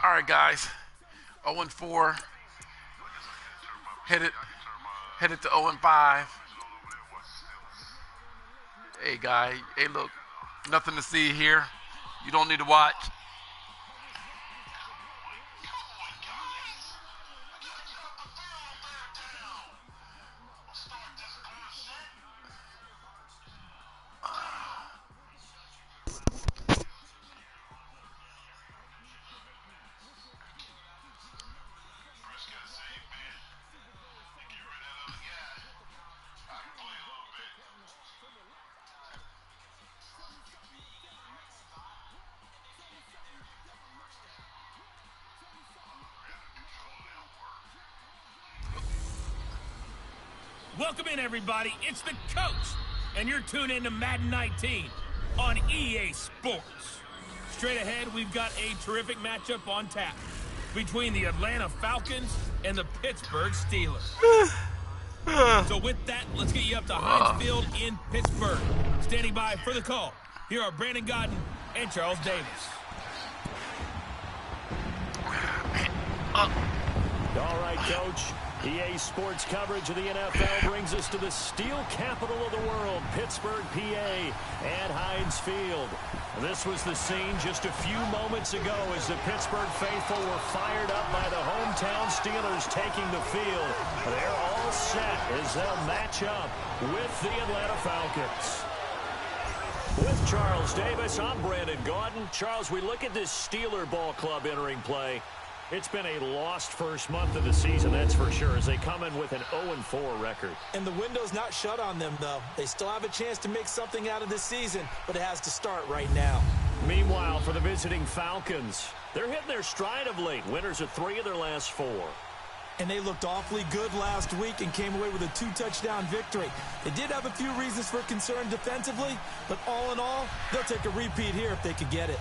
All right, guys. 0-4. Headed to 0-5. Hey, guy. Hey, look. Nothing to see here. You don't need to watch. Welcome in, everybody. It's the coach, and you're tuned in to Madden 19 on EA Sports. Straight ahead, we've got a terrific matchup on tap between the Atlanta Falcons and the Pittsburgh Steelers. So with that, let's get you up to Heinz Field in Pittsburgh. Standing by for the call, here are Brandon Gaudin and Charles Davis. All right, Coach. EA Sports coverage of the NFL brings us to the steel capital of the world, Pittsburgh, PA, at Heinz Field. This was the scene just a few moments ago as the Pittsburgh faithful were fired up by the hometown Steelers taking the field. They're all set as they'll match up with the Atlanta Falcons. With Charles Davis, I'm Brandon Gaudin. Charles, we look at this Steeler ball club entering play. It's been a lost first month of the season, that's for sure, as they come in with an 0-4 record. And the window's not shut on them, though. They still have a chance to make something out of this season, but it has to start right now. Meanwhile, for the visiting Falcons, they're hitting their stride of late. Winners of 3 of their last 4. And they looked awfully good last week and came away with a 2-touchdown victory. They did have a few reasons for concern defensively, but all in all, they'll take a repeat here if they could get it.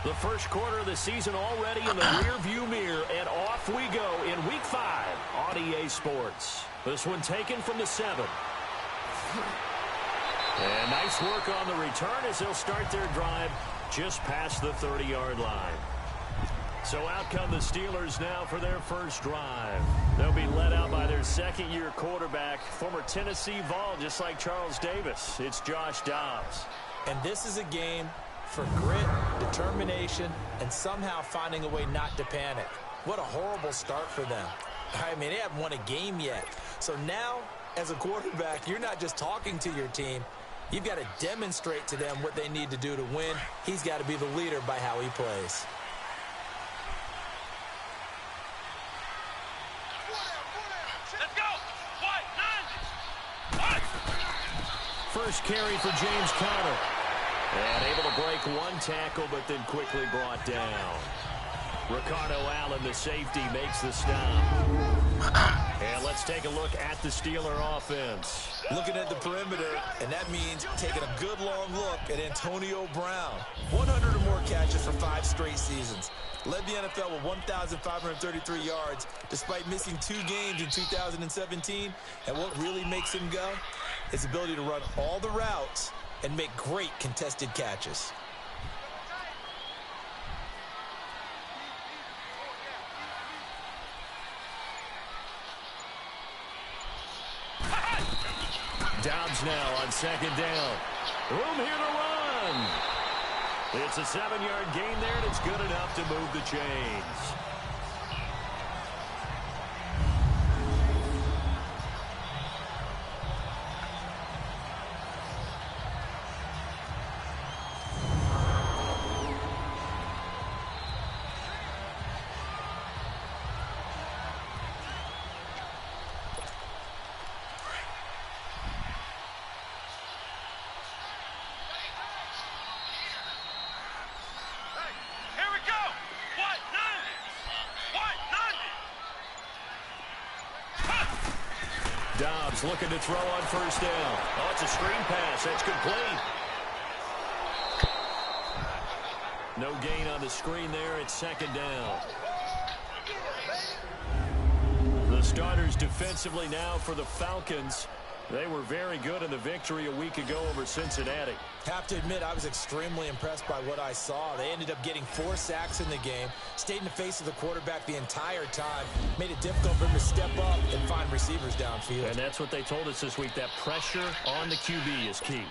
The first quarter of the season already in the rearview mirror, and off we go in Week 5 on EA Sports. This one taken from the 7. And nice work on the return as they'll start their drive just past the 30-yard line. So out come the Steelers now for their first drive. They'll be led out by their second-year quarterback, former Tennessee Vol, just like Charles Davis. It's Josh Dobbs. And this is a game for grit, determination, and somehow finding a way not to panic. What a horrible start for them. I mean, they haven't won a game yet. So now, as a quarterback, you're not just talking to your team. You've got to demonstrate to them what they need to do to win. He's got to be the leader by how he plays. Let's go! First carry for James Conner. And able to break one tackle, but then quickly brought down. Ricardo Allen, the safety, makes the stop. And let's take a look at the Steeler offense. Looking at the perimeter, and that means taking a good long look at Antonio Brown. 100 or more catches for 5 straight seasons. Led the NFL with 1,533 yards despite missing 2 games in 2017. And what really makes him go? His ability to run all the routes and make great contested catches. Dobbs now on second down. Room here to run. It's a 7-yard gain there, and it's good enough to move the chains. Dobbs looking to throw on first down. Oh, it's a screen pass. That's complete. No gain on the screen there. It's second down. starters defensively now for the Falcons. They were very good in the victory a week ago over Cincinnati. Have to admit, I was extremely impressed by what I saw. They ended up getting 4 sacks in the game, stayed in the face of the quarterback the entire time, made it difficult for him to step up and find receivers downfield. And that's what they told us this week, that pressure on the QB is key.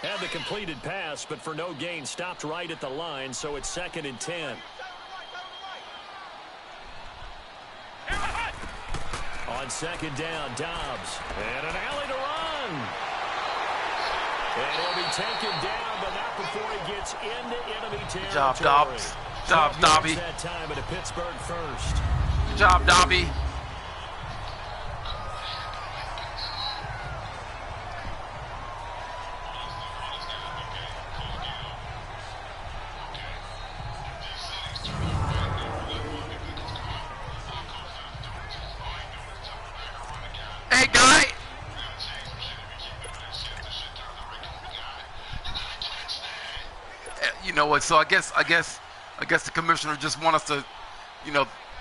Had the completed pass, but for no gain, stopped right at the line, so it's 2nd and 10. On 2nd down, Dobbs. And an alley to run. And he'll be taken down, but not before he gets into enemy territory. Good job, Dobbs. Good job, Dobby. That time at a Pittsburgh first. Good job, Dobby. Hey, guy. You know what? So I guess the commissioner just want us to,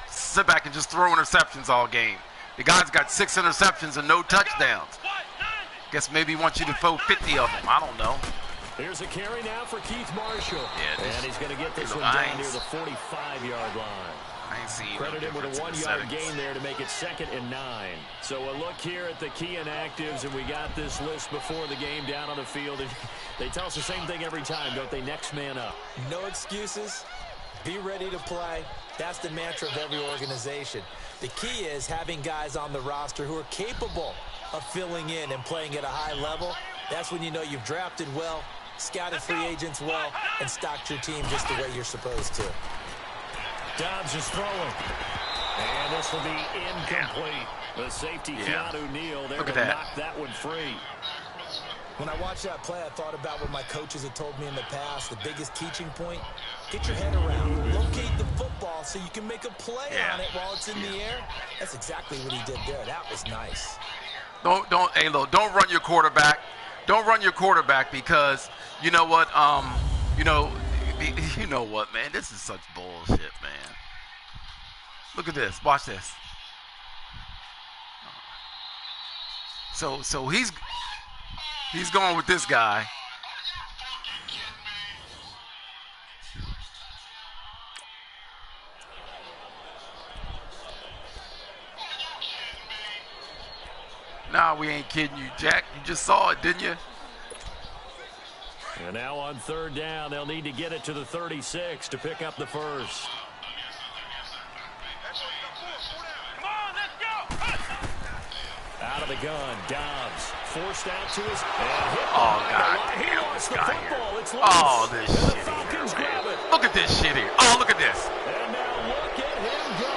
sit back and just throw interceptions all game. The guy's got 6 interceptions and no touchdowns. Guess maybe he wants you to throw 50 of them. I don't know. Here's a carry now for Keith Marshall. Yeah, and he's going to get this one down near the 45-yard line. I ain't seen Credit no him with a difference 1-yard in gain there to make it 2nd and 9. So a look here at the key inactives, and we got this list before the game down on the field. And they tell us the same thing every time, don't they? Next man up. No excuses. Be ready to play. That's the mantra of every organization. The key is having guys on the roster who are capable of filling in and playing at a high level. That's when you know you've drafted well, scouted free agents well, and stocked your team just the way you're supposed to. Dobbs is throwing. And this will be incomplete. The safety, Keanu Neal, there to knock that one free. When I watched that play, I thought about what my coaches had told me in the past. The biggest teaching point, get your head around. Locate the football so you can make a play on it while it's in the air. That's exactly what he did there. That was nice. Don't run your quarterback. Don't run your quarterback because you know what? You know what, man? This is such bullshit, man. Look at this. Watch this. So he's going with this guy. Nah, we ain't kidding you, Jack. You just saw it, didn't you? And now on 3rd down, they'll need to get it to the 36 to pick up the first. Come on, let's go. Out of the gun, Dobbs forced out to his. Oh, God He damn, lost this the guy football. here. It's loose. Oh, this And the shit Falcons here, grab man. it. Look at this shit here. Oh, look at this. And now look at him go.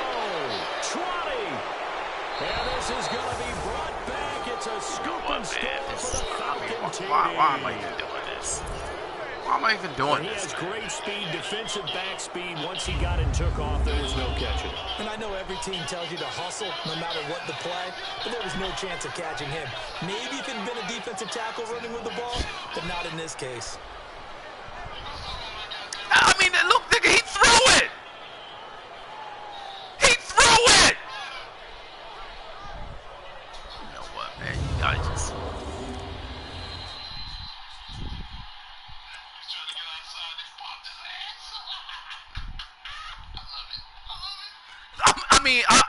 Trotting. And this is going to be brought back. It's a scoop and score for the Falcon team. Why am I even doing this? Why am I even doing He this? has great speed, defensive back speed. Once he got and took off, there was no catching. And I know every team tells you to hustle no matter what the play, but there was no chance of catching him. Maybe if it had been a defensive tackle running with the ball, but not in this case. I mean, look, nigga, he threw it. He threw it. You know what, man? You gotta just.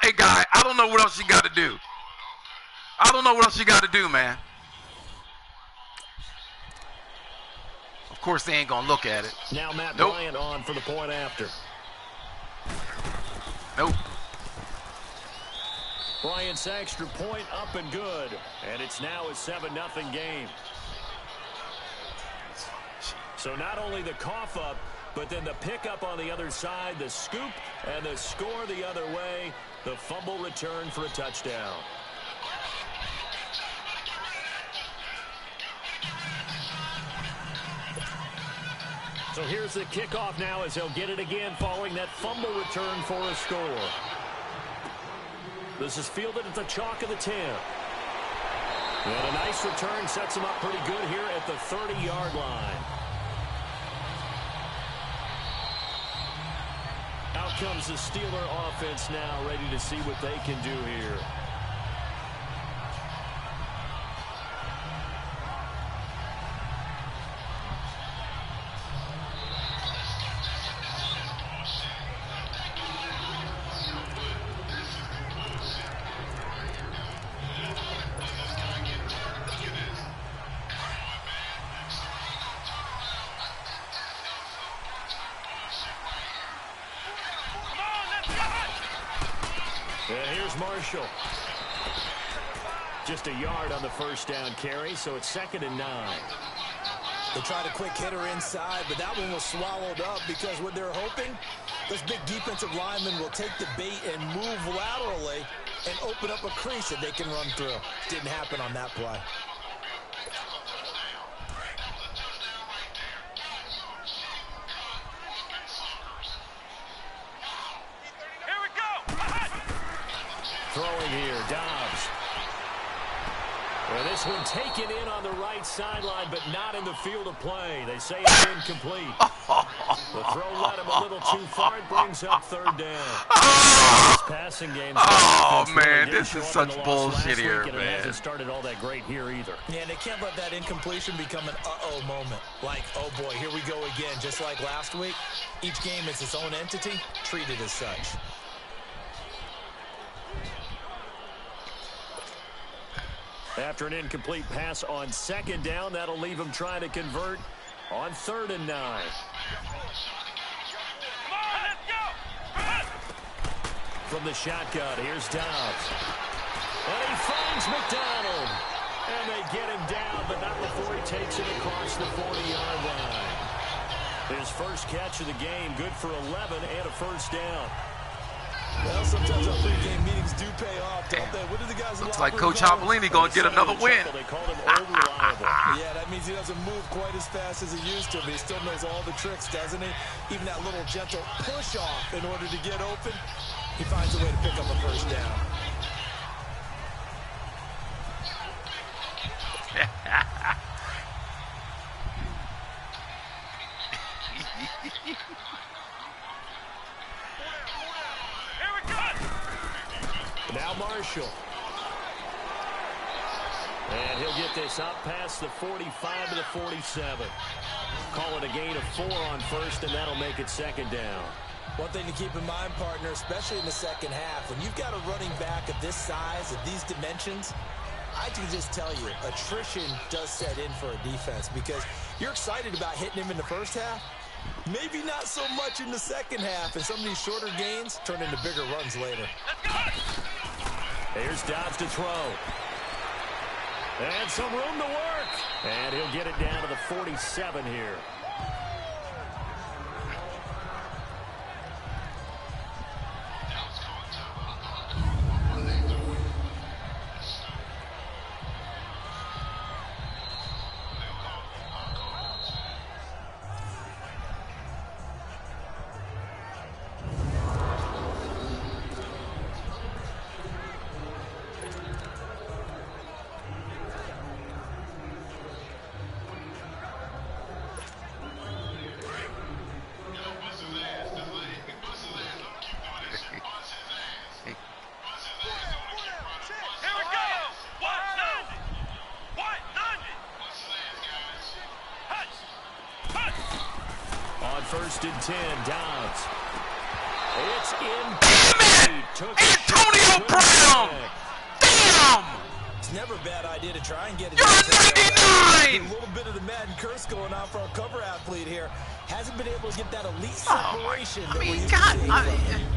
Hey, guy, I don't know what else you got to do. I don't know what else you got to do, man. Of course, they ain't going to look at it. Now Matt Bryant on for the point after. Nope. Bryant's extra point up and good. And it's now a 7-0 game. So not only the cough up, but then the pickup on the other side, the scoop, and the score the other way. The fumble return for a touchdown. So here's the kickoff now as he'll get it again following that fumble return for a score. This is fielded at the chalk of the 10. And a nice return sets him up pretty good here at the 30-yard line. comes the Steeler offense now, ready to see what they can do here. And here's Marshall. Just a yard on the first down carry, so it's 2nd and 9. They tried a quick hitter inside, but that one was swallowed up because what they're hoping, those big defensive linemen will take the bait and move laterally and open up a crease that they can run through. Didn't happen on that play. Throwing here, Dobbs. Well, this one taken in on the right sideline, but not in the field of play. They say it's incomplete. The throw led him a little too far. It brings up 3rd down. This passing game. Oh, man, this is such bullshit here, man. It hasn't started all that great here either. Yeah, and they can't let that incompletion become an uh-oh moment. Like, oh, boy, here we go again. Just like last week, each game is its own entity, treated as such. After an incomplete pass on 2nd down, that'll leave him trying to convert on 3rd and 9. From the shotgun, here's Dobbs. And he finds McDonald. And they get him down, but not before he takes it across the 40-yard line. His first catch of the game, good for 11 and a first down. Well, sometimes our pregame meetings do pay off, don't they? What do the guys looks like Coach Hopolini going to get another win. They called him unreliable. Yeah, that means he doesn't move quite as fast as he used to, but he still knows all the tricks, doesn't he? Even that little gentle push-off in order to get open, he finds a way to pick up a first down. Now Marshall. And he'll get this up past the 45 to the 47. Call it a gain of 4 on first, and that'll make it 2nd down. One thing to keep in mind, partner, especially in the second half, when you've got a running back of this size, of these dimensions, I can just tell you, attrition does set in for a defense because you're excited about hitting him in the first half. Maybe not so much in the second half, and some of these shorter gains turn into bigger runs later. Here's Dobbs to throw. And some room to work. And he'll get it down to the 47 here. First and 10, Dobbs. It's in. Damn it! Antonio Brown! Damn! It's never a bad idea to try and get it. You're a 99! A little bit of the Madden curse going on for our cover athlete here. Hasn't been able to get that elite separation. I mean, God.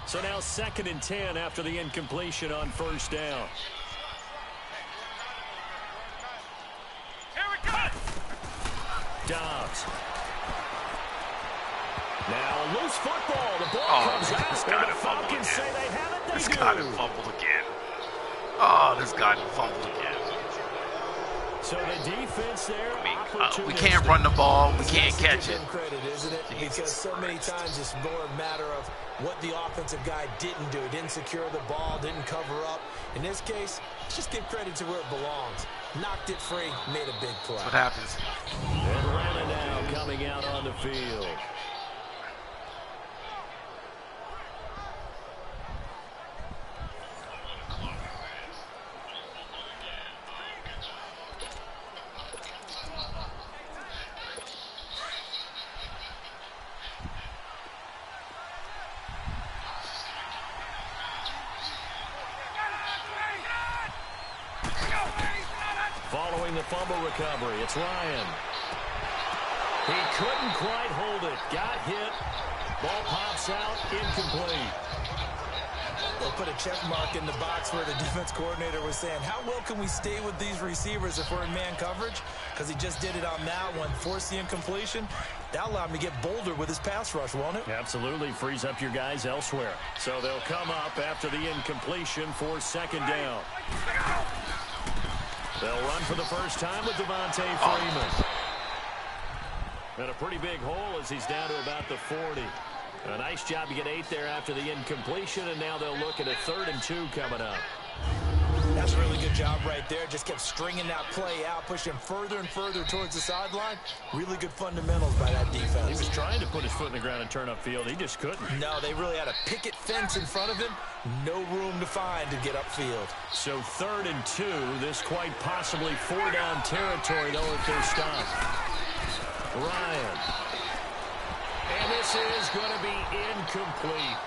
So now 2nd and 10 after the incompletion on first down. Here we go. Dobbs. Now a loose football. The ball comes out. This guy The Falcons say they have it. This guy done fumbled again. Oh, this guy done fumbled again. So the defense there. We can't run the ball. We can't catch it. Credit, isn't it? Because so many times it's more a matter of what the offensive guy didn't do. Didn't secure the ball, didn't cover up. In this case, just give credit to where it belongs. Knocked it free, made a big play. That's what happens. Atlanta now coming out on the field. Following the fumble recovery, it's Ryan. He couldn't quite hold it. Got hit. Ball pops out, incomplete. They'll put a check mark in the box where the defense coordinator was saying, how well can we stay with these receivers if we're in man coverage? Because he just did it on that one, forced the incompletion. That allowed him to get bolder with his pass rush, won't it? Absolutely, frees up your guys elsewhere. So they'll come up after the incompletion for second down. They'll run for the first time with Devontae Freeman. And a pretty big hole as he's down to about the 40. A nice job to get 8 there after the incompletion, and now they'll look at a 3rd and 2 coming up. That's a really good job right there. Just kept stringing that play out, pushing further and further towards the sideline. Really good fundamentals by that defense. He was trying to put his foot in the ground and turn upfield. He just couldn't. No, they really had a picket fence in front of him. No room to find to get upfield. So 3rd and 2. This quite possibly 4-down territory, though, if they're stopped. Ryan. And this is going to be incomplete.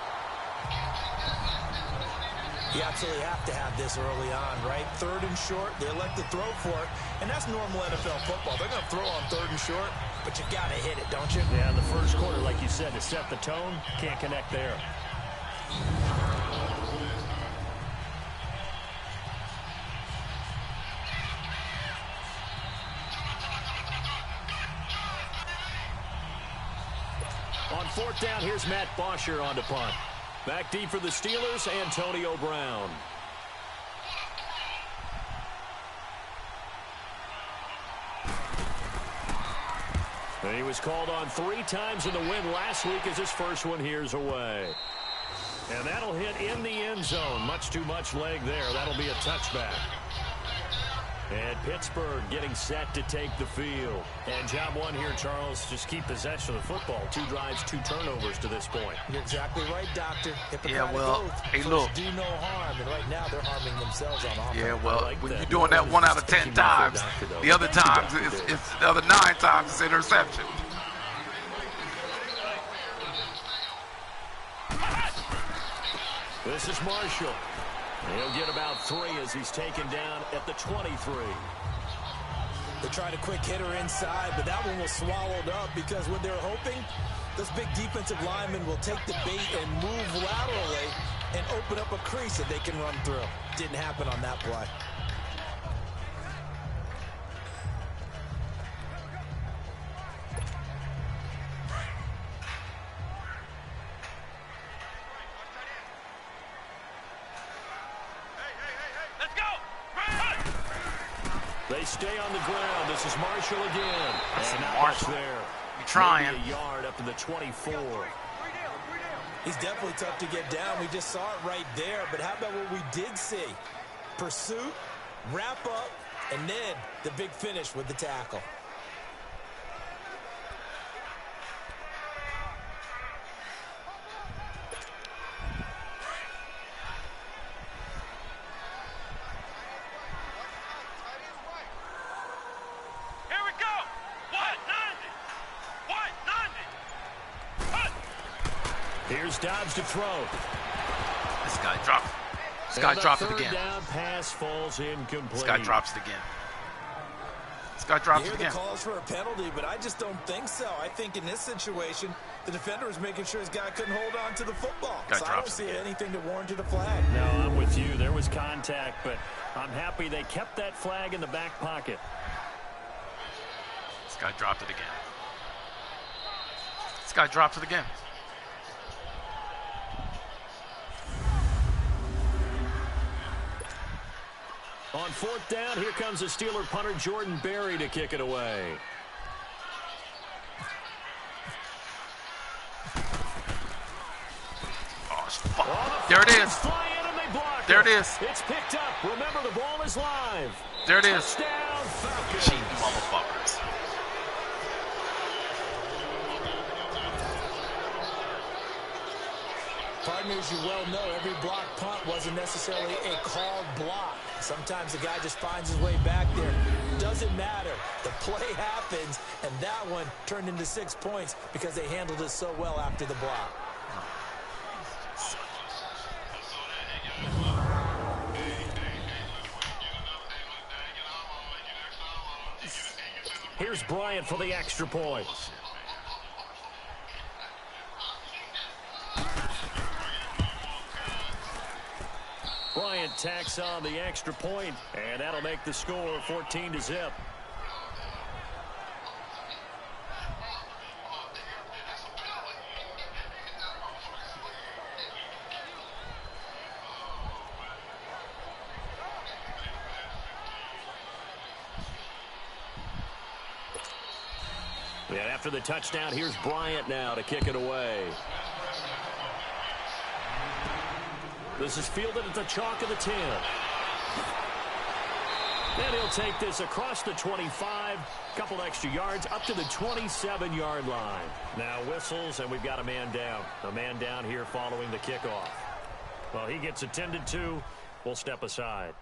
You absolutely have to have this early on, right? 3rd and short, they elect to throw for it, and that's normal NFL football. They're going to throw on 3rd and short, but you got to hit it, don't you? Yeah, in the first quarter, like you said, to set the tone, can't connect there. On 4th down, here's Matt Bosher on to punt. Back deep for the Steelers, Antonio Brown. And he was called on 3 times in the win last week as his first one here's away. And that'll hit in the end zone. Much too much leg there. That'll be a touchback. And Pittsburgh getting set to take the field. And job one here, Charles, just keep possession of the football. 2 drives, 2 turnovers to this point. You're exactly right, Doctor. Yeah, well, hey, look. Do no harm, and right now they're harming themselves on offense. Yeah, well, when you're doing that 1 out of 10 times, the other times, it's the other 9 times it's interception. This is Marshall. He'll get about 3 as he's taken down at the 23. They tried a quick hitter inside, but that one was swallowed up because what they're hoping, this big defensive lineman will take the bait and move laterally and open up a crease that they can run through. Didn't happen on that play. They stay on the ground. This is Marshall again. That's Marshall there. You're trying. Maybe a yard up to the 24. He's definitely tough to get down. We just saw it right there. But how about what we did see? Pursuit, wrap up, and then the big finish with the tackle. Here's Dobbs to throw. This guy dropped. This guy dropped it again. Down pass falls incomplete. This guy drops it again. This guy drops it You hear again. the calls for a penalty, but I just don't think so. I think in this situation, the defender was making sure his guy couldn't hold on to the football. So I don't see anything to warrant a flag. No, I'm with you. There was contact, but I'm happy they kept that flag in the back pocket. This guy dropped it again. This guy drops it again. On fourth down, here comes the Steeler punter Jordan Berry to kick it away. Oh, fuck. There it is. There it is. It's picked up. Remember, the ball is live. There it is. Touchdown, Falcons. Cheap motherfuckers. Partners, you well know every block punt wasn't necessarily a called block. Sometimes the guy just finds his way back there. Doesn't matter. The play happens, and that one turned into 6 points because they handled it so well after the block. Here's Bryant for the extra point. Bryant tacks on the extra point, and that'll make the score 14-0. And after the touchdown, here's Bryant now to kick it away. This is fielded at the chalk of the 10. And he'll take this across the 25, couple extra yards, up to the 27-yard line. Now whistles, and we've got a man down. A man down here following the kickoff. Well, he gets attended to. We'll step aside.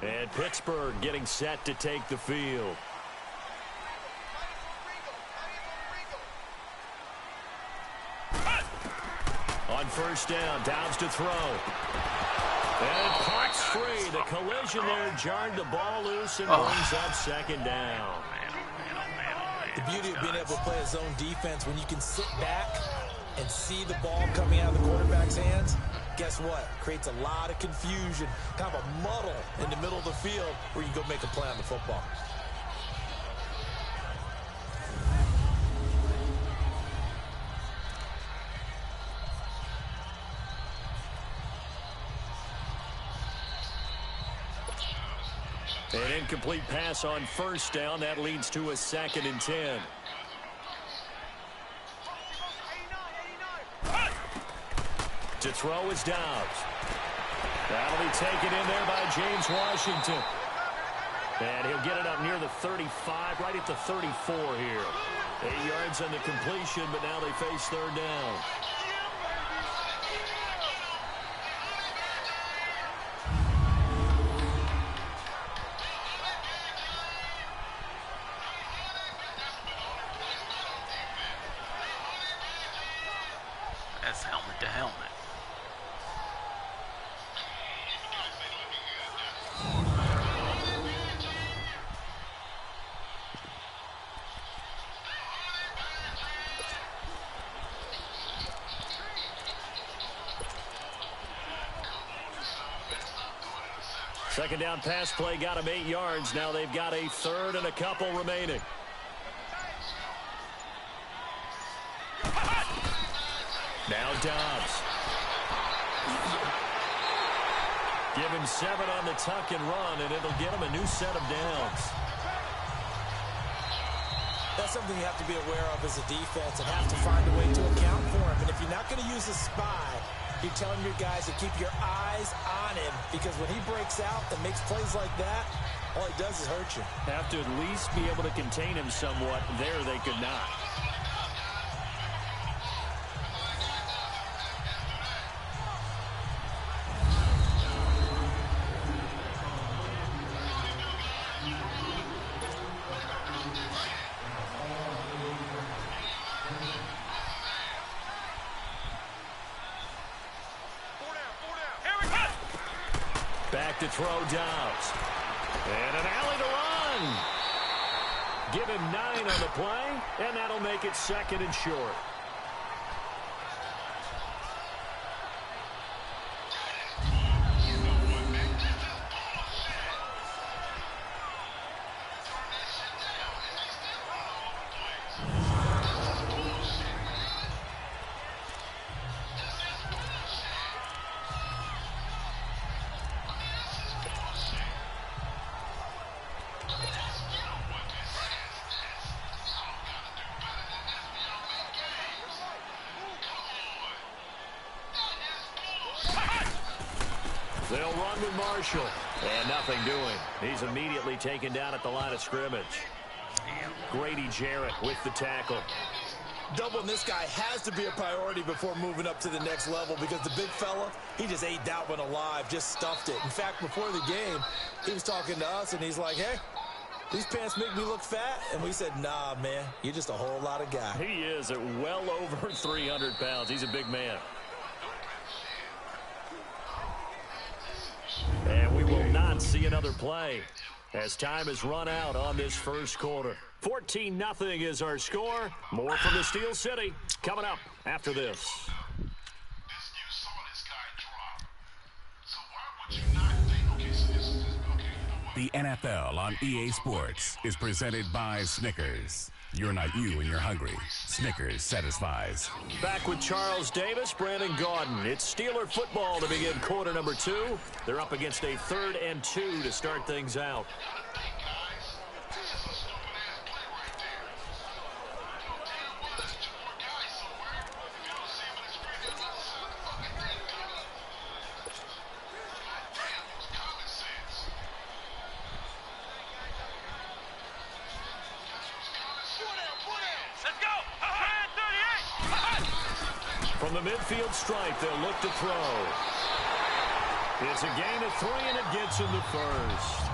And Pittsburgh getting set to take the field. On first down, Downs to throw. And Parks free. The collision there jarred the ball loose and brings up second down. The beauty of being able to play a zone defense when you can sit back and see the ball coming out of the quarterback's hands, guess what? Creates a lot of confusion, kind of a muddle in the middle of the field where you go make a play on the football. An incomplete pass on first down. That leads to a 2nd and 10. To throw is Downs. That'll be taken in there by James Washington. And he'll get it up near the 35, right at the 34 here. 8 yards on the completion, but now they face third down. That's helmet to helmet. Second down pass play got him 8 yards. Now they've got a third and a couple remaining. Now Dobbs. Give him 7 on the tuck and run, and it'll get him a new set of downs. That's something you have to be aware of as a defense and have to find a way to account for him. And if you're not going to use a spy, you're telling your guys to keep your eyes on him, because when he breaks out and makes plays like that, all he does is hurt you. Have to at least be able to contain him somewhat. There they could not. Back to throw Downs. And an alley to run. Give him 9 on the play, and that'll make it 2nd and short. run with Marshall. And nothing doing. He's immediately taken down at the line of scrimmage. Grady Jarrett with the tackle. Doubling this guy has to be a priority before moving up to the next level because the big fella, he just ate that one alive, just stuffed it. In fact, before the game, he was talking to us, and he's like, hey, these pants make me look fat. And we said, nah, man, you're just a whole lot of guy. He is at well over 300 pounds. He's a big man. And we will not see another play as time has run out on this first quarter. 14-0 is our score. More from the Steel City coming up after this. The NFL on EA Sports is presented by Snickers. You're not you when you're hungry. Snickers satisfies. Back with Charles Davis, Brandon Gaudin. It's Steeler football to begin quarter number 2. They're up against a 3rd and 2 to start things out. From the midfield stripe, they'll look to throw. It's a gain of 3, and it gets him the first.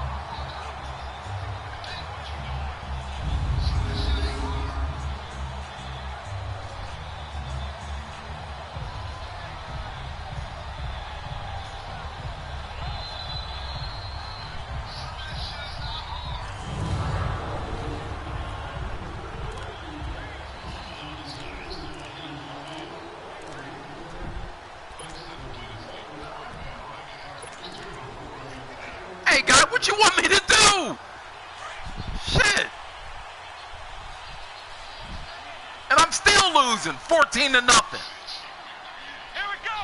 What you want me to do? Shit. And I'm still losing 14-0. Here we go.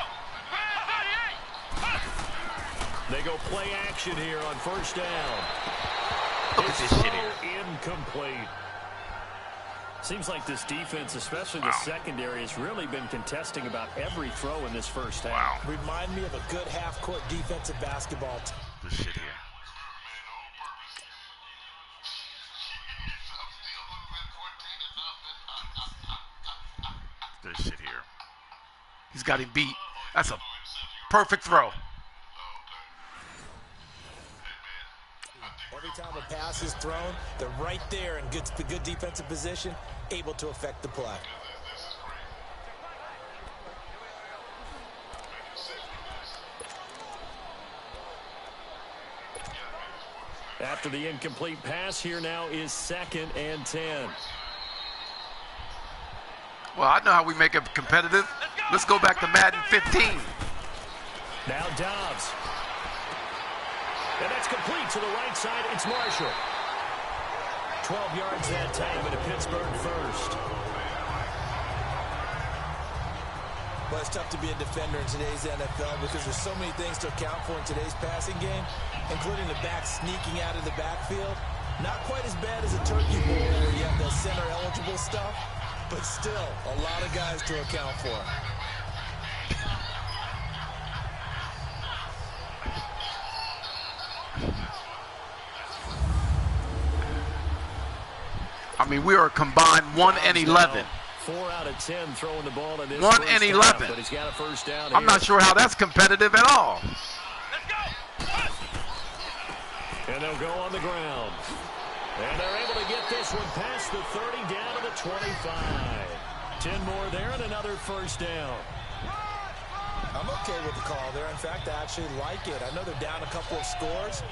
They go play action here on first down. Look at this shit here. Incomplete. Seems like this defense, especially the secondary, has really been contesting about every throw in this first half. Remind me of a good half-court defensive basketball team. This shit here. This shit here. He's got him beat. That's a perfect throw. Every time a pass is thrown, they're right there in good defensive position, able to affect the play. After the incomplete pass, here now is 2nd and 10. Well, I know how we make it competitive. Let's go back to Madden 15. Now Dobbs. And that's complete to the right side. It's Marshall. 12 yards that time, and a Pittsburgh first. Well, it's tough to be a defender in today's NFL because there's so many things to account for in today's passing game, including the back sneaking out of the backfield. Not quite as bad as a turkey bowl where you have the center-eligible stuff, but still a lot of guys to account for. I mean, we are combined 1 and 11. 4 out of 10 throwing the ball in this 1 and 11. half, but he's got a first down here. I'm not sure how that's competitive at all. And they'll go on the ground. And they're able to get this one past the 30 down to the 25. 10 more there and another first down. I'm okay with the call there. In fact, I actually like it. I know they're down a couple of scores,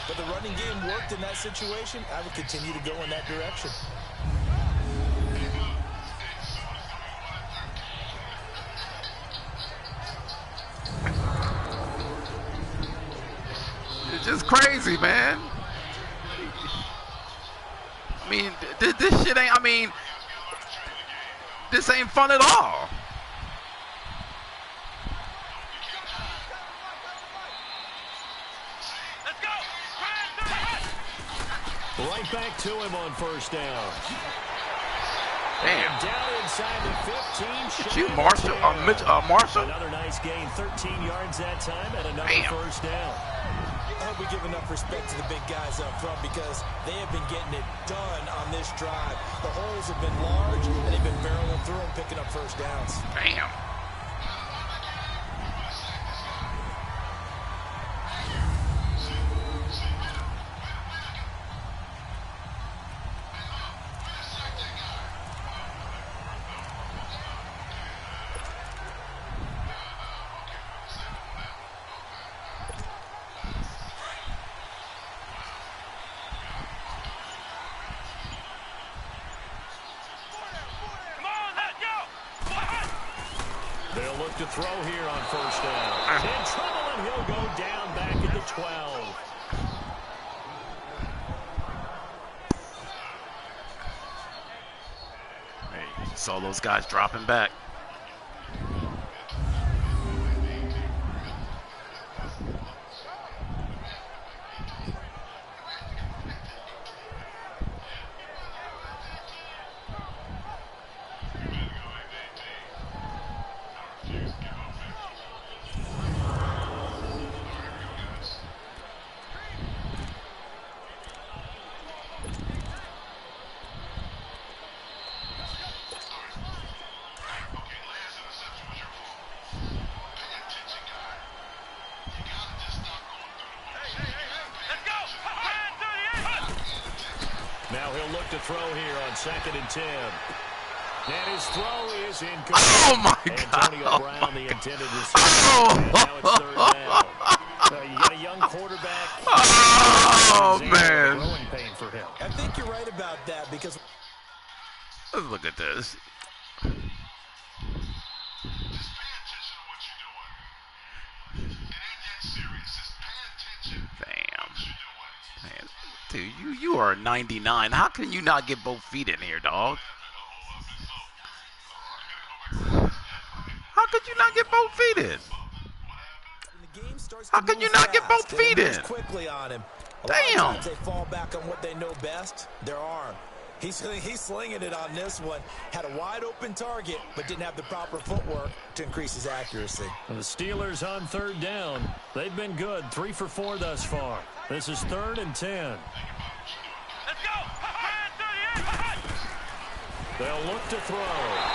but the running game worked in that situation. I would continue to go in that direction. It's just crazy, man. I mean, this shit ain't, I mean, this ain't fun at all. Right back to him on first down. Damn. Down inside the 15. You, Marshall. Marshall. Another nice gain, 13 yards that time, and another Damn. first down. I hope we give enough respect to the big guys up front because they have been getting it done on this drive. The holes have been large, and they've been barreling through and picking up first downs. Damn. They'll look to throw here on first down. In trouble, and he'll go down back at the 12. Hey, saw those guys dropping back. Now he'll look to throw here on 2nd and 10. And his throw is incomplete. Oh, my God. Antonio Brown, the intended receiver. Oh. And now it's 3rd down. You got a young quarterback. Oh, man. Growing pain for him. I think you're right about that because Let's look at this. Damn. Man, dude, you are 99. How can you not get both feet in here, dog? How could you not get both feet in? the game starts How to can move you not get both fast, and it feet moves in? quickly on him. A Damn. lot of times they fall back on what they know best, their arm. He's slinging it on this one. Had a wide open target, but didn't have the proper footwork to increase his accuracy. The Steelers on 3rd down. They've been good, 3 for 4 thus far. This is 3rd and 10. Let's go. They'll look to throw.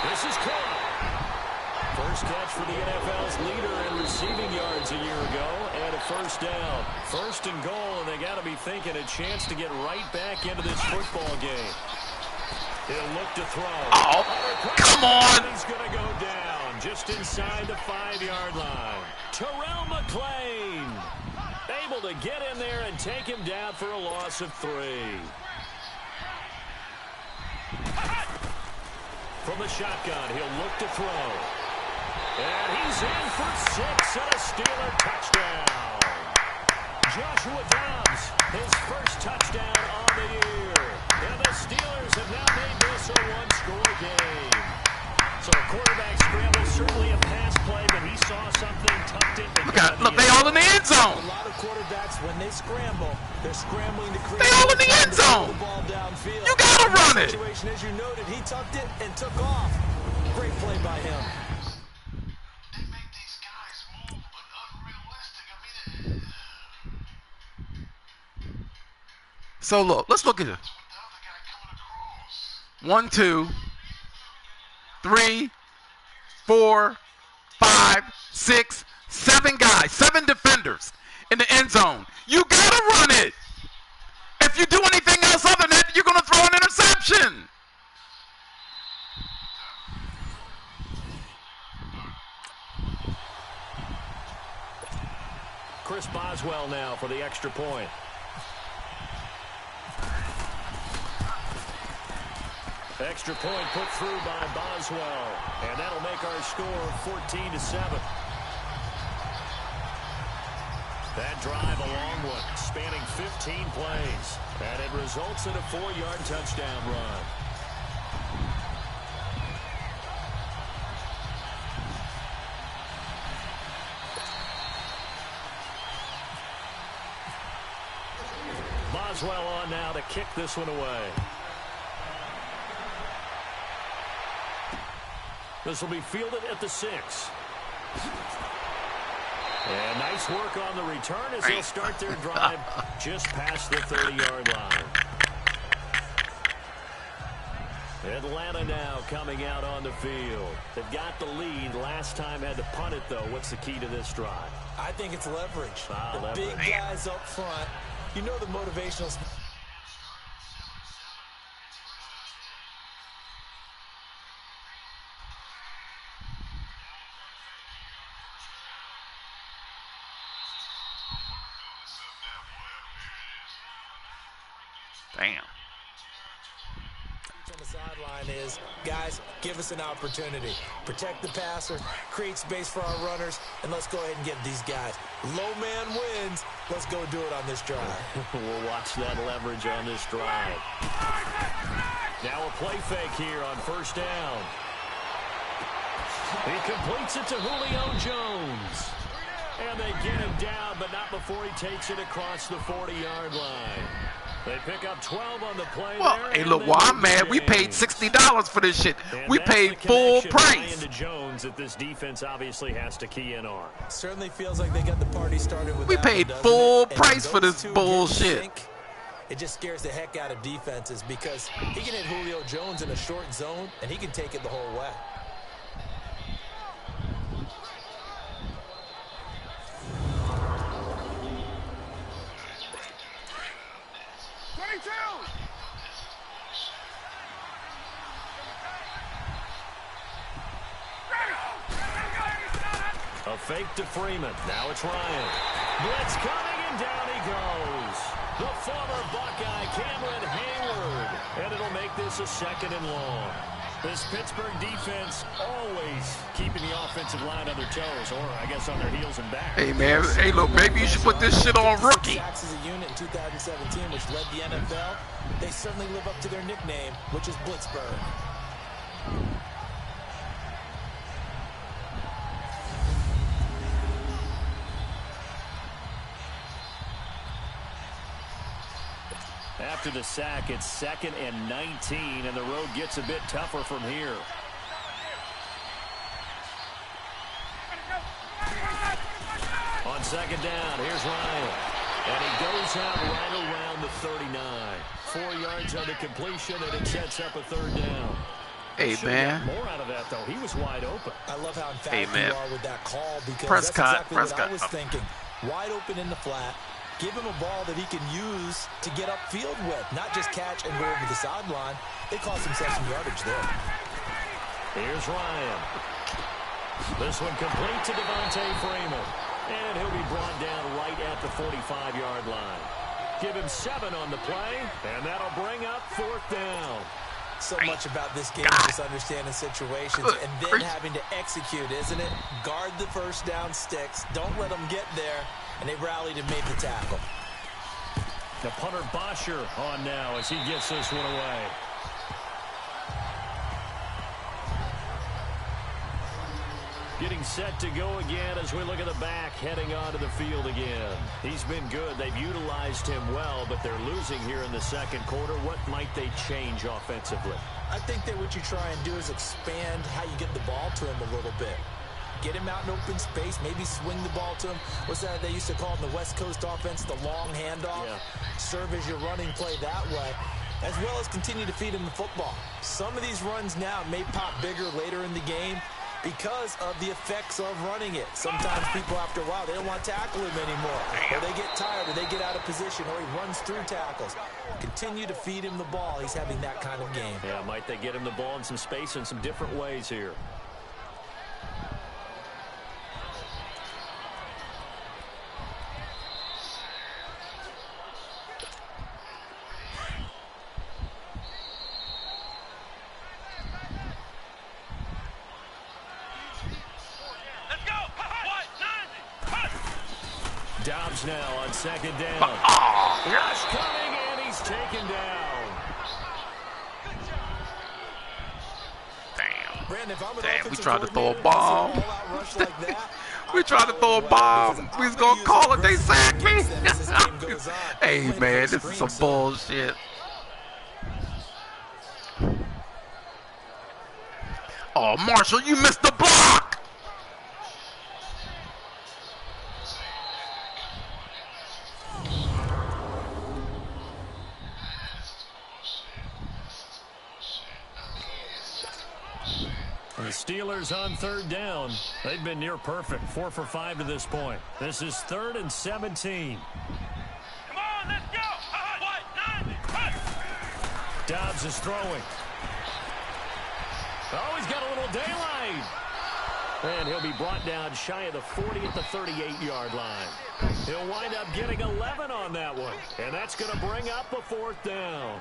This is caught. First catch for the NFL's leader in receiving yards a year ago, and a first down. 1st and goal, and they got to be thinking a chance to get right back into this football game. He'll look to throw. Oh, come on. He's going to go down just inside the 5-yard line. Terrell McClain able to get in there and take him down for a loss of 3. From the shotgun, he'll look to throw. And he's in for 6 and a Steeler touchdown. Joshua Dobbs, his first touchdown on the year. And the Steelers have now made this a one-score game. So a quarterback scramble, certainly a pass play, but he saw something, tucked it. Look, they all in the end zone. A lot of quarterbacks, when they scramble, they're scrambling to create. They all in the end zone. The ball downfield. You gotta run it. Situation, as you noted, he tucked it and took off. Great play by him. So look, let's look at it. 1, 2, 3, 4, 5, 6, 7 guys, 7 defenders in the end zone. You gotta run it. If you do anything else other than that, you're gonna throw an interception. Chris Boswell now for the extra point. Extra point put through by Boswell. And that'll make our score 14-7. That drive a long one, spanning 15 plays. And it results in a 4-yard touchdown run. Boswell on now to kick this one away. This will be fielded at the 6. And nice work on the return as they'll start their drive just past the 30-yard line. Atlanta now coming out on the field. They've got the lead. Last time had to punt it, though. What's the key to this drive? I think it's leverage. Leverage. Big guys up front. You know the motivational... Damn. On the sideline is, guys, give us an opportunity. Protect the passer, create space for our runners, and let's go ahead and get these guys. Low man wins. Let's go do it on this drive. We'll watch that leverage on this drive. Now a play fake here on first down. He completes it to Julio Jones. And they get him down, but not before he takes it across the 40-yard line. They pick up 12 on the play. Well, there, hey, look, well, I'm mad. We paid $60 for this shit. And we paid full price. To Jones that this defense obviously has to key in on. Certainly feels like they got the party started with We that paid one, full doesn't it? price for those this two bullshit. get in sync, it just scares the heck out of defenses because he can hit Julio Jones in a short zone, and he can take it the whole way. A fake to Freeman. Now it's Ryan. Blitz coming, and down he goes. The former Buckeye, Cameron Hayward. And it'll make this a 2nd and long. This Pittsburgh defense always keeping the offensive line on their toes, or I guess on their heels and back. Hey, man. Hey, look, maybe you should put this shit on rookie. Sacks as a unit in 2017, which led the NFL. They certainly live up to their nickname, which is Blitzburg. After the sack, it's 2nd and 19, and the road gets a bit tougher from here. On 2nd down, here's Ryan. And he goes out right around the 39. 4 yards on the completion, and it sets up a 3rd down. Hey, man. More out of that, though. He was wide open. I love how emphatic Hey, man. you are with that call because Prescott, that's exactly Prescott. what I was thinking. Wide open in the flat. Give him a ball that he can use to get upfield with, not just catch and go over the sideline. They cost himself some yardage there. Here's Ryan. This one complete to Devontae Freeman. And he'll be brought down right at the 45-yard line. Give him 7 on the play, and that'll bring up 4th down. So much about this game, just understanding situations and then having to execute, isn't it? Guard the first down sticks. Don't let them get there. And they rallied and made the tackle. The punter Bosher on now as he gets this one away. Getting set to go again as we look at the back heading onto the field again. He's been good. They've utilized him well, but they're losing here in the 2nd quarter. What might they change offensively? I think that what you try and do is expand how you get the ball to him a little bit. Get him out in open space, maybe swing the ball to him. What's that they used to call in the West Coast offense, the long handoff? Yeah. Serve as your running play that way, as well as continue to feed him the football. Some of these runs now may pop bigger later in the game because of the effects of running it. Sometimes people, after a while, they don't want to tackle him anymore. Or they get tired, or they get out of position, or he runs through tackles. Continue to feed him the ball. He's having that kind of game. Yeah, might they get him the ball in some space in some different ways here. Dobbs now on 2nd down. Rush coming, and he's taken down. Damn. Brandon, if I'm an Damn, we offensive tried to throw a coordinator, bomb. it's an all-out rush like that. We tried to throw a bomb. We was going to call it. They sacked me. Hey, man, this is some bullshit. Oh, Marshall, you missed the block. The Steelers on third down. They've been near perfect, 4 for 5 to this point. This is 3rd and 17. Come on, let's go. Dobbs is throwing. Oh, he's got a little daylight. And he'll be brought down shy of the 40 at the 38-yard line. He'll wind up getting 11 on that one. And that's going to bring up a 4th down.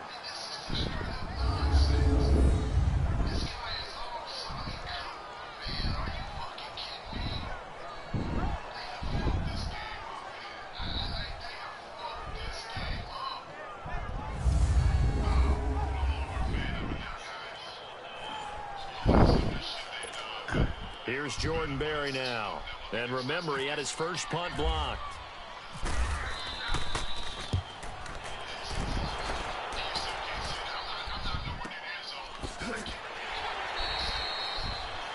Here's Jordan Berry now. And remember, he had his first punt blocked.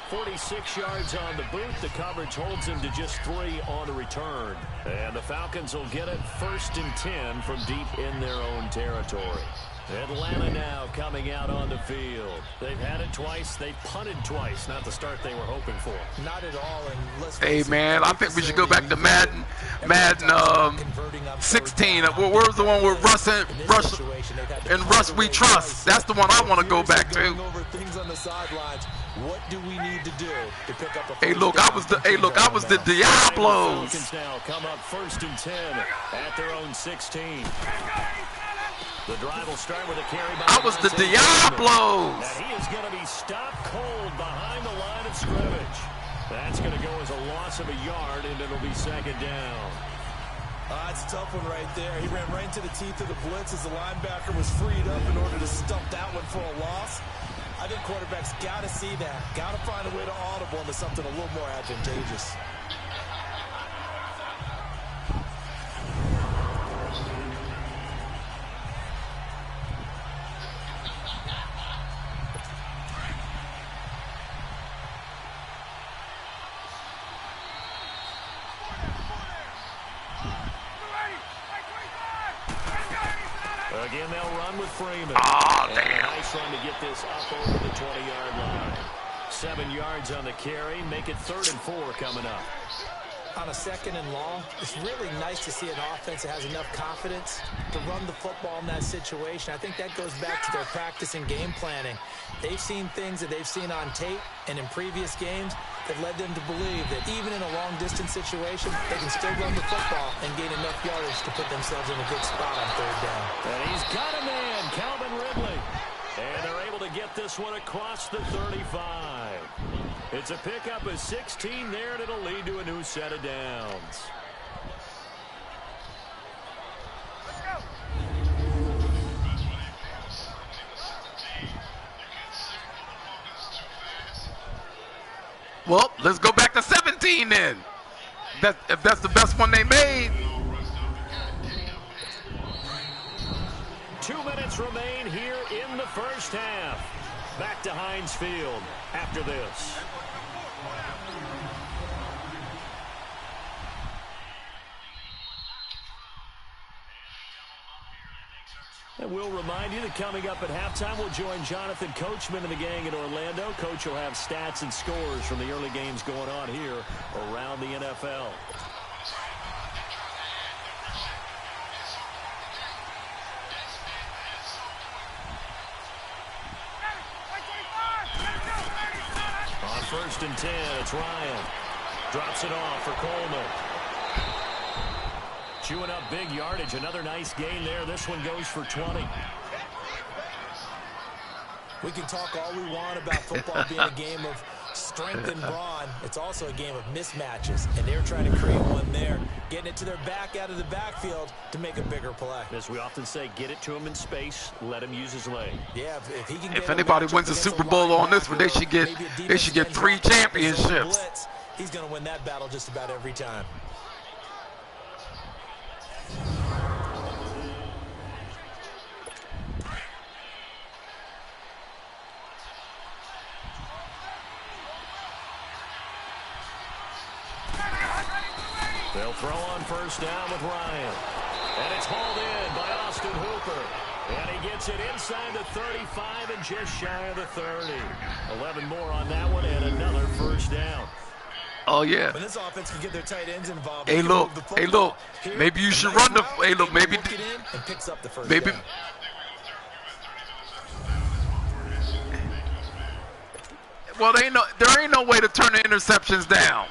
"46 yards on the boot. The coverage holds him to just 3 on the return. And the Falcons will get it 1st and 10 from deep in their own territory. Atlanta now coming out on the field. They've had it twice. They've punted twice. Not the start they were hoping for. Not at all. And Hey, man, I think we should go back to Madden 16. Where's the one with Russ and Russ We Trust? That's the one I want to go back to. What do we need to do to pick up a Hey, look, I was the Diablos. Falcons now come up 1st and 10 at their own 16. The drive will start with a carry by I was the Diablos. And he is going to be stopped cold behind the line of scrimmage. That's going to go as a loss of a yard, and it'll be 2nd down. It's a tough one right there. He ran right into the teeth of the blitz as the linebacker was freed up in order to stump that one for a loss. I think quarterbacks got to see that. Got to find a way to audible into something a little more advantageous. Again, they'll run with Freeman. Oh, and damn. a nice run to get this up over the 20-yard line. 7 yards on the carry. Make it 3rd and 4 coming up. On a 2nd and long, it's really nice to see an offense that has enough confidence to run the football in that situation. I think that goes back to their practice and game planning. They've seen things that they've seen on tape and in previous games that led them to believe that even in a long-distance situation, they can still run the football and gain enough yardage to put themselves in a good spot on 3rd down. And he's got a man, Calvin Ridley. And they're able to get this one across the 35. It's a pickup of 16 there, and it'll lead to a new set of downs. Well, let's go back to 17 then. If that's the best one they made. 2 minutes remain here in the first half. Back to Heinz Field after this. And we'll remind you that coming up at halftime, we'll join Jonathan Coachman and the gang in Orlando. Coach will have stats and scores from the early games going on here around the NFL. On 1st and 10, it's Ryan. Drops it off for Coleman. Chewing up big yardage. Another nice gain there. This one goes for 20. We can talk all we want about football being a game of strength and brawn. It's also a game of mismatches, and they're trying to create one there, getting it to their back out of the backfield to make a bigger play. As we often say, get it to him in space, let him use his leg. Yeah, if he can. If anybody wins the Super Bowl on this one, they should get 3 championships. Blitz, he's going to win that battle just about every time. They'll throw on first down with Ryan. And it's hauled in by Austin Hooper. And he gets it inside the 35 and just shy of the 30. 11 more on that one and another first down. Oh, yeah. When this offense can get their tight ends involved. Hey, look. Hey, look. Maybe you should run the. Hey, look. Maybe. And picks up the first Maybe. down. Well, there ain't no way to turn the interceptions down.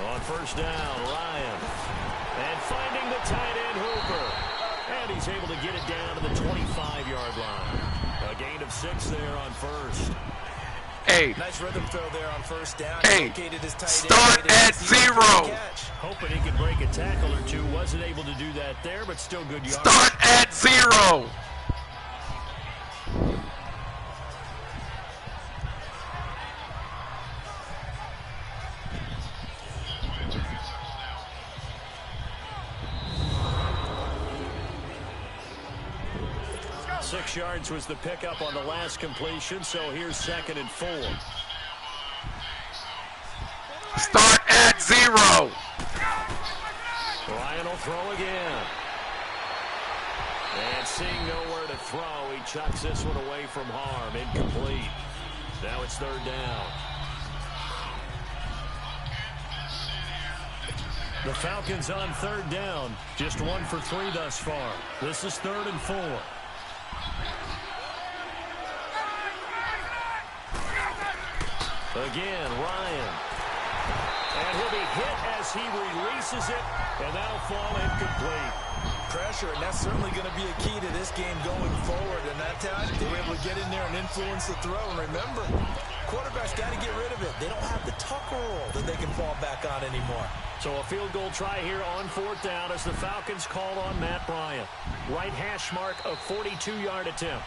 On first down, Ryan. And finding the tight end, Hooper. And he's able to get it down to the 25-yard line. A gain of 6 there on first. Hey. Nice rhythm throw there on first down. Hey. Start at 0. Hoping he could break a tackle or two. Wasn't able to do that there, but still good yards. Start at 0. Six yards was the pickup on the last completion, so here's 2nd and 4. Start at 0. Ryan will throw again. And seeing nowhere to throw, he chucks this one away from harm. Incomplete. Now it's 3rd down. The Falcons on 3rd down. Just 1 for 3 thus far. This is 3rd and 4. Again, Ryan. And he'll be hit as he releases it, and that'll fall incomplete. Pressure, and that's certainly going to be a key to this game going forward. And that time, they were able to get in there and influence the throw. And remember, quarterbacks got to get rid of it. They don't have the tucker roll that they can fall back on anymore. So a field goal try here on 4th down as the Falcons call on Matt Bryant. Right hash mark, a 42-yard attempt.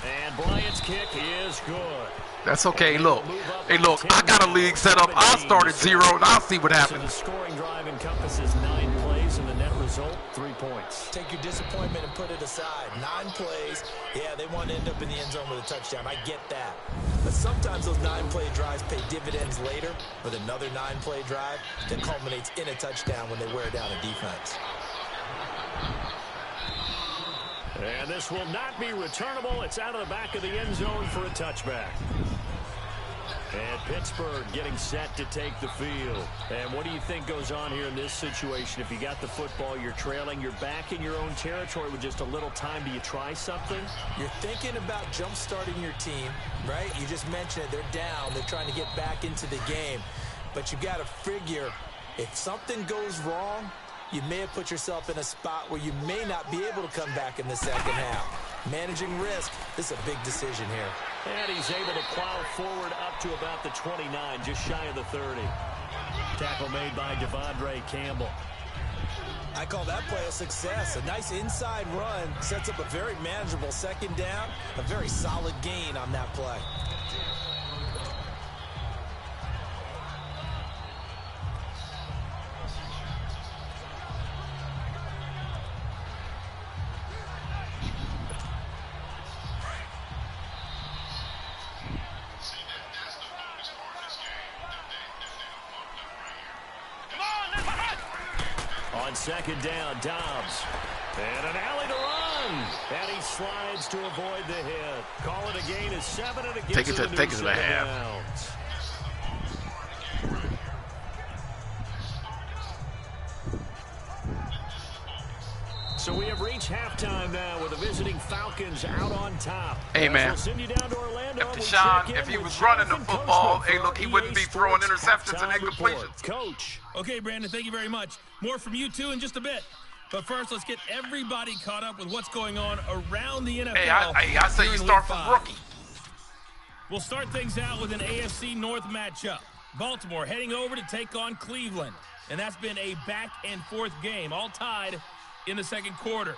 And Bryant's kick is good. That's okay. Look. Hey, look. I got a league set up. I'll start at 0, and I'll see what So happens. the scoring drive encompasses 9 plays, and the net result, 3 points. Take your disappointment and put it aside. 9 plays. Yeah, they want to end up in the end zone with a touchdown. I get that. But sometimes those 9-play drives pay dividends later with another 9-play drive that culminates in a touchdown when they wear down a defense. And this will not be returnable. It's out of the back of the end zone for a touchback. And Pittsburgh getting set to take the field. And what do you think goes on here in this situation? If you got the football, you're trailing, you're back in your own territory with just a little time. Do you try something? You're thinking about jump-starting your team, right? You just mentioned it. They're down. They're trying to get back into the game. But you got to figure if something goes wrong, you may have put yourself in a spot where you may not be able to come back in the second half. Managing risk, this is a big decision here. And he's able to plow forward up to about the 29, just shy of the 30. Tackle made by Devondre Campbell. I call that play a success. A nice inside run sets up a very manageable second down. A very solid gain on that play. On second down, Dobbs. And an alley to run. And he slides to avoid the hit. Call it a gain of 7, and it gets Take it to the half. downs. So we have reached halftime now with the visiting Falcons out on top. Hey, man. We'll send you down to Orlando. If We'll Deshaun, check in if he with was running the Jonathan football, Coachman hey, for look, he our wouldn't be EA throwing Sports interceptions and halftime report. incompletions. Coach. Okay, Brandon, thank you very much. More from you two in just a bit. But first, let's get everybody caught up with what's going on around the NFL. Hey, I say here you in start Week from 5. rookie. We'll start things out with an AFC North matchup. Baltimore heading over to take on Cleveland. And that's been a back-and-forth game, all tied in the second quarter.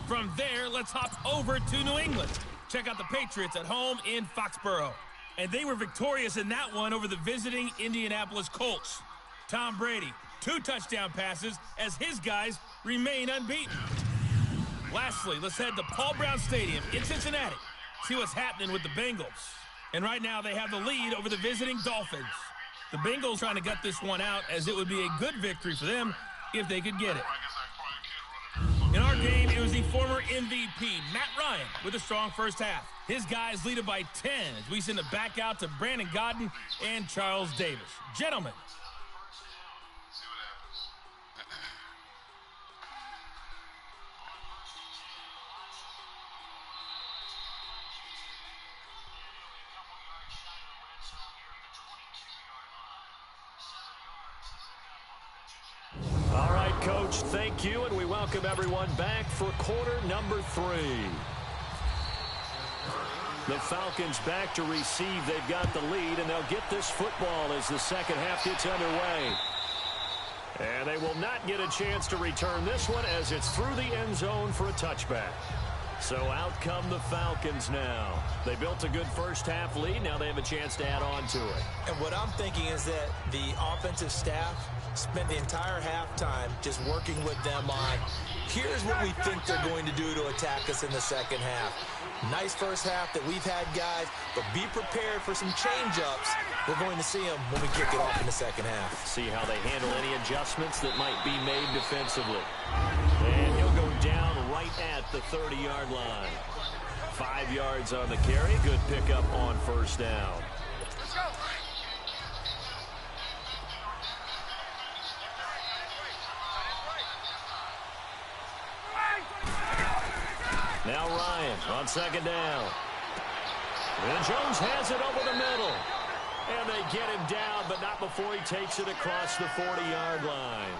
From there, let's hop over to New England. Check out the Patriots at home in Foxborough. And they were victorious in that one over the visiting Indianapolis Colts. Tom Brady, 2 touchdown passes as his guys remain unbeaten. Lastly, let's head to Paul Brown Stadium in Cincinnati. See what's happening with the Bengals. And right now they have the lead over the visiting Dolphins. The Bengals trying to gut this one out, as it would be a good victory for them if they could get it. In our game, it was the former MVP, Matt Ryan, with a strong first half. His guys lead it by 10 as we send it back out to Brandon Godden and Charles Davis. Gentlemen. All right, Coach, thank you, and we welcome everyone back for quarter number 3. The Falcons back to receive. They've got the lead, and they'll get this football as the second half gets underway. And they will not get a chance to return this one as it's through the end zone for a touchback. So out come the Falcons now. They built a good first half lead. Now they have a chance to add on to it. And what I'm thinking is that the offensive staff spent the entire halftime just working with them on, here's what we think they're going to do to attack us in the second half. Nice first half that we've had, guys, but be prepared for some change-ups. We're going to see them when we kick it off in the second half. See how they handle any adjustments that might be made defensively. And he'll go down right at the 30-yard line. 5 yards on the carry. Good pickup on first down. Let's go. Now Ryan on second down. And Jones has it over the middle. And they get him down, but not before he takes it across the 40-yard line.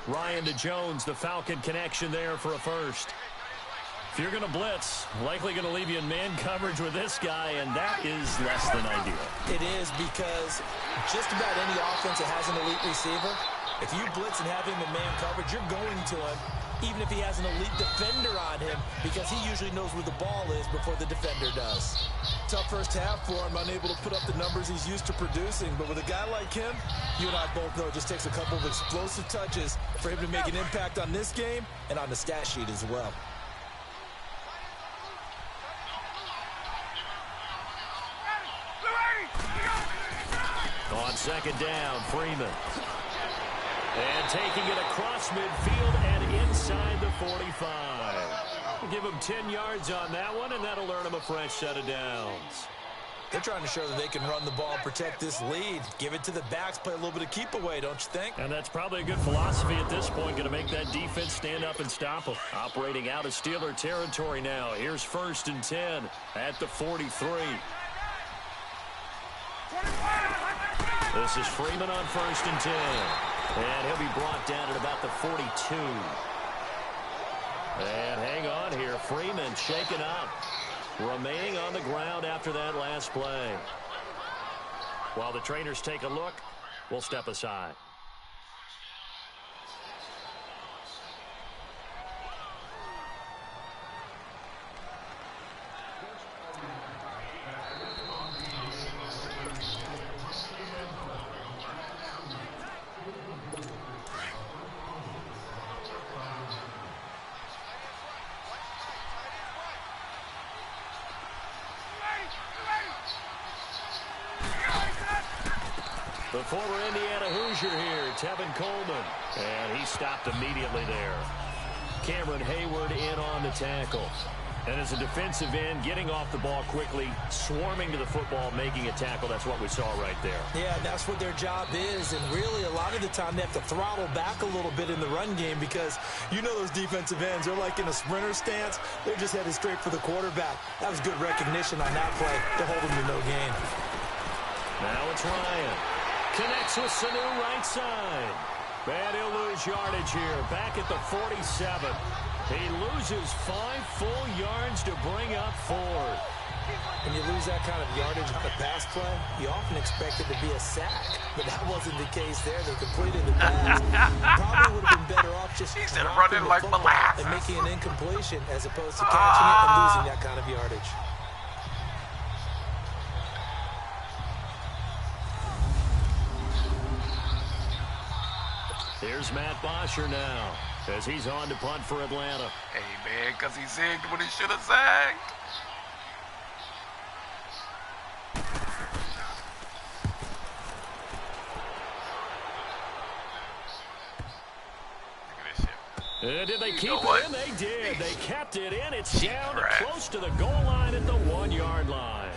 Ryan to Jones, the Falcon connection there for a first. If you're going to blitz, likely going to leave you in man coverage with this guy, and that is less than ideal. It is, because just about any offense that has an elite receiver, if you blitz and have him in man coverage, you're going to him, even if he has an elite defender on him, because he usually knows where the ball is before the defender does. Tough first half for him, unable to put up the numbers he's used to producing. But with a guy like him, you and I both know it just takes a couple of explosive touches for him to make an impact on this game and on the stat sheet as well. On second down, Freeman. And taking it across midfield and inside the 45. We'll give him 10 yards on that one, and that'll earn him a fresh set of downs. They're trying to show that they can run the ball, protect this lead. Give it to the backs, play a little bit of keep away, don't you think? And that's probably a good philosophy at this point, going to make that defense stand up and stop them. Operating out of Steeler territory now. Here's 1st and 10 at the 43. This is Freeman on 1st and 10. And he'll be brought down at about the 42. And hang on here. Freeman shaken up. Remaining on the ground after that last play. While the trainers take a look, we'll step aside. The former Indiana Hoosier here, Tevin Coleman. And he stopped immediately there. Cameron Hayward in on the tackle. And as a defensive end, getting off the ball quickly, swarming to the football, making a tackle. That's what we saw right there. Yeah, that's what their job is. And really, a lot of the time, they have to throttle back a little bit in the run game, because you know those defensive ends, they're like in a sprinter stance. They're just headed straight for the quarterback. That was good recognition on that play to hold them to no gain. Now it's Ryan. Connects with Sanu right side. And he'll lose yardage here. Back at the 47. He loses 5 full yards to bring up 4. When you lose that kind of yardage on a pass play, you often expect it to be a sack. But that wasn't the case there. They completed the pass. Probably would have been better off just running like molasses and making an incompletion as opposed to catching it and losing that kind of yardage. Here's Matt Bosher now. as he's on to punt for Atlanta. Hey, man, because he zigged when he should have zagged. Did they keep it in? They did. They kept it in. It's down close to the goal line at the 1-yard line.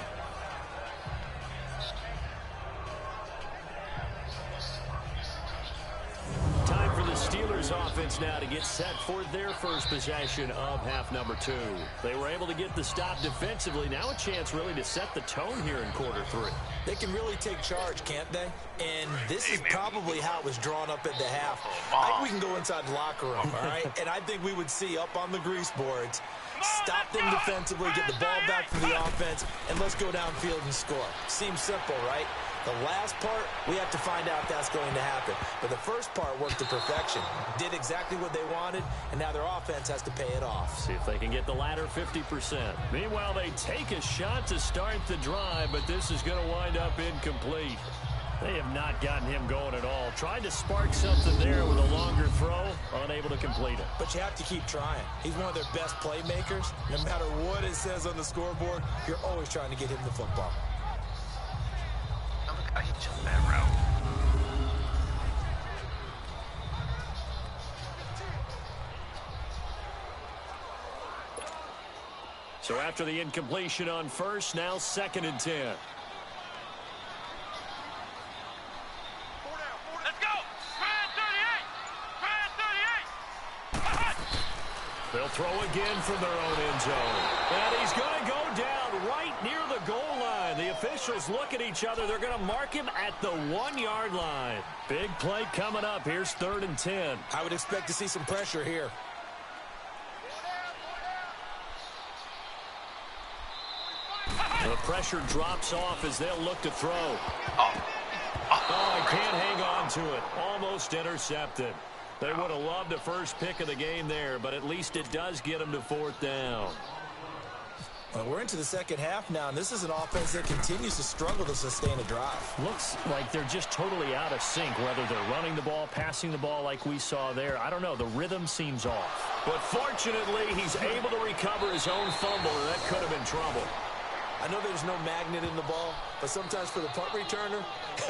Time for the Steelers offense now to get set for their first possession of half number 2. They were able to get the stop defensively. Now a chance really to set the tone here in quarter 3. They can really take charge, can't they? And this is probably how it was drawn up at the half. I think we can go inside the locker room, all right? And I think we would see up on the grease boards, stop them defensively, get the ball back from the offense, and let's go downfield and score. Seems simple, right? The last part, we have to find out if that's going to happen. But the first part worked to perfection. Did exactly what they wanted, and now their offense has to pay it off. See if they can get the latter 50%. Meanwhile, they take a shot to start the drive, but this is going to wind up incomplete. They have not gotten him going at all. Tried to spark something there with a longer throw, unable to complete it. But you have to keep trying. He's one of their best playmakers. No matter what it says on the scoreboard, you're always trying to get him the football. He jumped that route. So after the incompletion on first, now 2nd and 10. Let's go! Try 38! They'll throw again from their own end zone. And he's going to go down right near the goal line. The officials look at each other. They're going to mark him at the 1-yard line. Big play coming up. Here's 3rd and 10. I would expect to see some pressure here. The pressure drops off as they'll look to throw. Oh, he can't hang on to it. Almost intercepted. They would have loved the first pick of the game there, but at least it does get them to 4th down. Well, we're into the second half now, and this is an offense that continues to struggle to sustain a drive. Looks like they're just totally out of sync, whether they're running the ball, passing the ball like we saw there. I don't know. The rhythm seems off. But fortunately, he's able to recover his own fumble, and that could have been trouble. I know there's no magnet in the ball, but sometimes for the punt returner,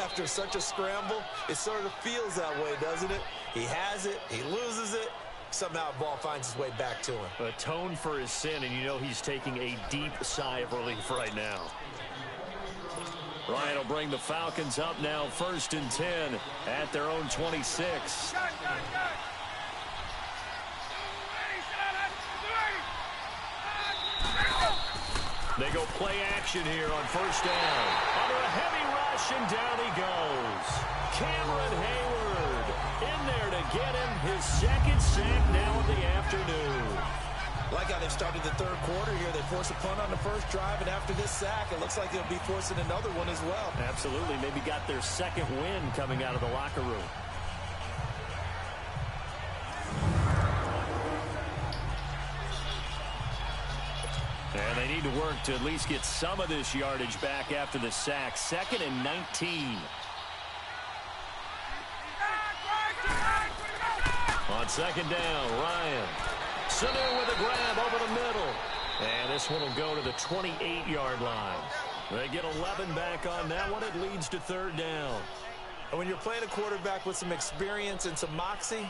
after such a scramble, it sort of feels that way, doesn't it? He has it, he loses it, somehow the ball finds its way back to him. Atone for his sin, and you know he's taking a deep sigh of relief right now. Ryan will bring the Falcons up now, 1st and 10 at their own 26. They go play action here on 1st down. Under a heavy rush, and down he goes. Cameron Hayward in there to get him his 2nd sack now of the afternoon. Like how they've started the 3rd quarter here. They force a punt on the first drive, and after this sack, it looks like they'll be forcing another one as well. Absolutely. Maybe got their 2nd win coming out of the locker room. And they need to work to at least get some of this yardage back after the sack. 2nd and 19. On 2nd down, Ryan. Sanu with a grab over the middle. And this one will go to the 28-yard line. They get 11 back on that one. It leads to 3rd down. And when you're playing a quarterback with some experience and some moxie,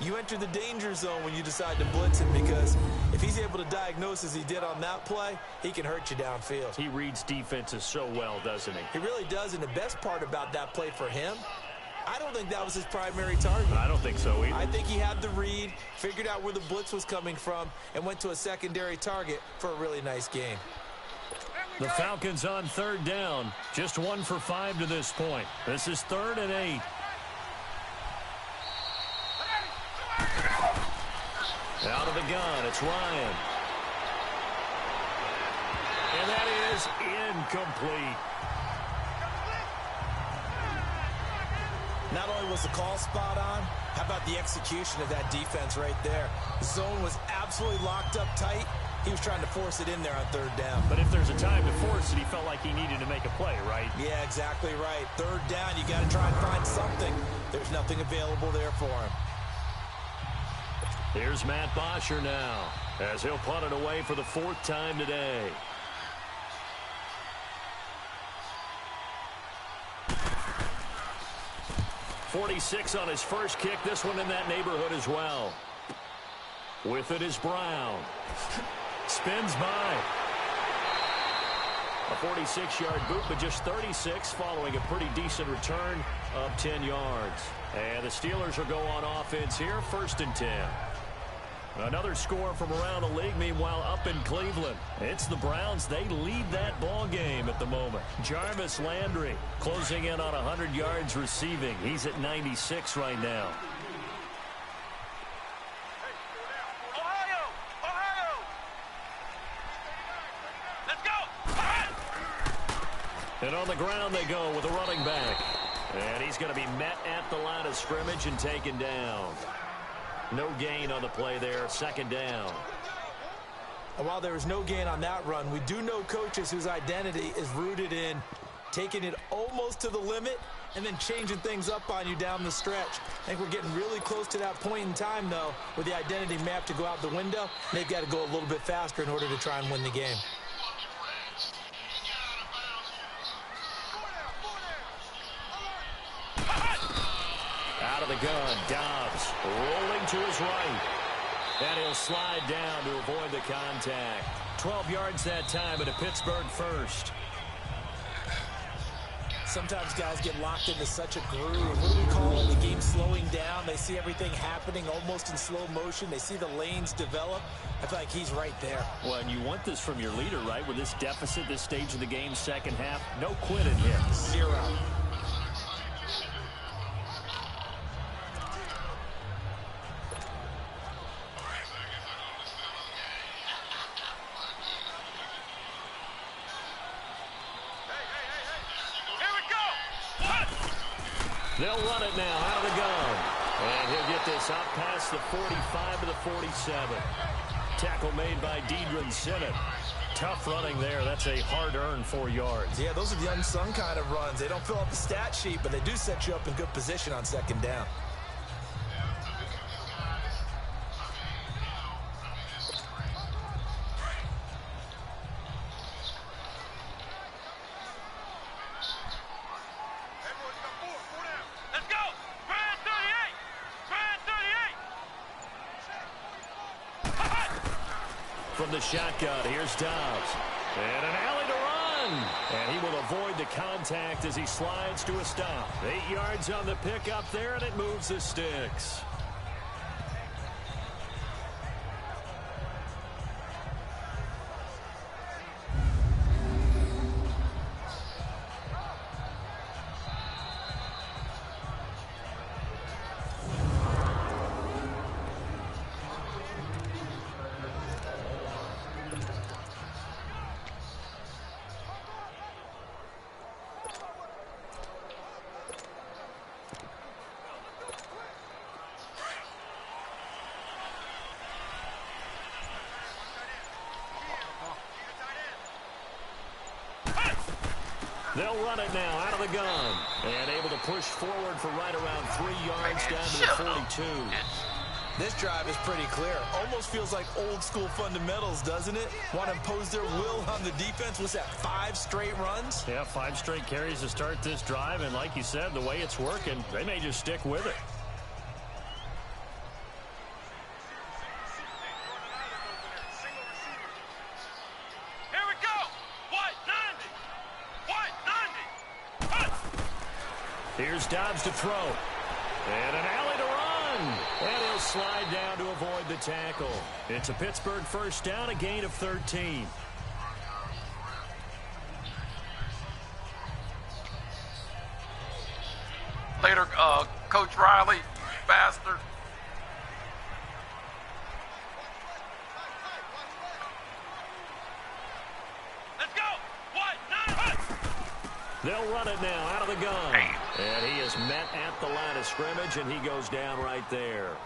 you enter the danger zone when you decide to blitz him, because if he's able to diagnose as he did on that play, he can hurt you downfield. He reads defenses so well, doesn't he? He really does, and the best part about that play for him, I don't think that was his primary target. I don't think so either. I think he had the read, figured out where the blitz was coming from, and went to a secondary target for a really nice game. The Falcons on 3rd down. Just 1 for 5 to this point. This is 3rd and 8. Out of the gun, it's Ryan. And that is incomplete. Not only was the call spot on, how about the execution of that defense right there? The zone was absolutely locked up tight. He was trying to force it in there on 3rd down. But if there's a time to force it, he felt like he needed to make a play, right? Yeah, exactly right. 3rd down, you got to try and find something. There's nothing available there for him. Here's Matt Bosher now, as he'll punt it away for the 4th time today. .46 on his first kick. This one in that neighborhood as well. With it is Brown. Spins by. A 46-yard boot, but just 36 following a pretty decent return of 10 yards. And the Steelers will go on offense here, 1st and 10. Another score from around the league. Meanwhile, up in Cleveland, it's the Browns. They lead that ball game at the moment. Jarvis Landry closing in on 100 yards receiving. He's at 96 right now. And on the ground they go with a running back. And he's going to be met at the line of scrimmage and taken down. No gain on the play there, 2nd down. And while there was no gain on that run, we do know coaches whose identity is rooted in taking it almost to the limit and then changing things up on you down the stretch. I think we're getting really close to that point in time, though, with the identity map to go out the window. They've got to go a little bit faster in order to try and win the game. Out of the gun, Dobbs rolling to his right. And he'll slide down to avoid the contact. 12 yards that time, and a Pittsburgh first. Sometimes guys get locked into such a groove. What do we call it? The game slowing down. They see everything happening almost in slow motion. They see the lanes develop. I feel like he's right there. Well, and you want this from your leader, right? With this deficit, this stage of the game, 2nd half, no quitting here. 0. They'll run it now out of the gun. And he'll get this out past the 45 to the 47. Tackle made by Deidre Sinnott. Tough running there. That's a hard-earned 4 yards. Yeah, those are the unsung kind of runs. They don't fill out the stat sheet, but they do set you up in good position on 2nd down. From the shotgun, here's Dobbs. And an alley to run. And he will avoid the contact as he slides to a stop. 8 yards on the pickup there, and it moves the sticks. They'll run it now out of the gun. And able to push forward for right around 3 yards down to the 42. This drive is pretty clear. Almost feels like old school fundamentals, doesn't it? Want to impose their will on the defense. Was that 5 straight runs? Yeah, 5 straight carries to start this drive. And like you said, the way it's working, they may just stick with it. Here's Dobbs to throw. And an alley to run. And he'll slide down to avoid the tackle. It's a Pittsburgh first down, a gain of 13. Later, Coach Riley, bastard. Let's go. They'll run it now out of the gun. And he is met at the line of scrimmage, and he goes down right there.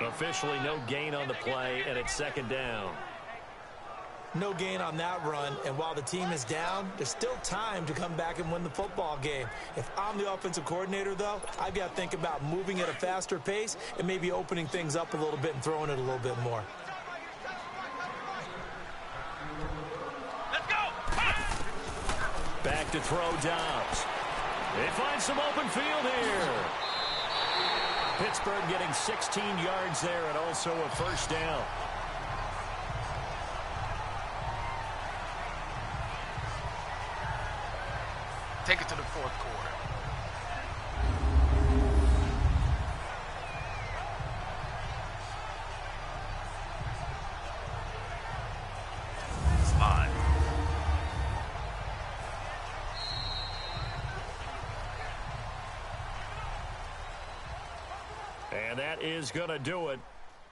Officially no gain on the play, and it's 2nd down. No gain on that run, and while the team is down, there's still time to come back and win the football game. If I'm the offensive coordinator, though, I've got to think about moving at a faster pace and maybe opening things up a little bit and throwing it a little bit more. Let's go! Back to throw Dobbs. They find some open field here. Pittsburgh getting 16 yards there and also a first down. Take it to the fourth quarter. Slide. And that is going to do it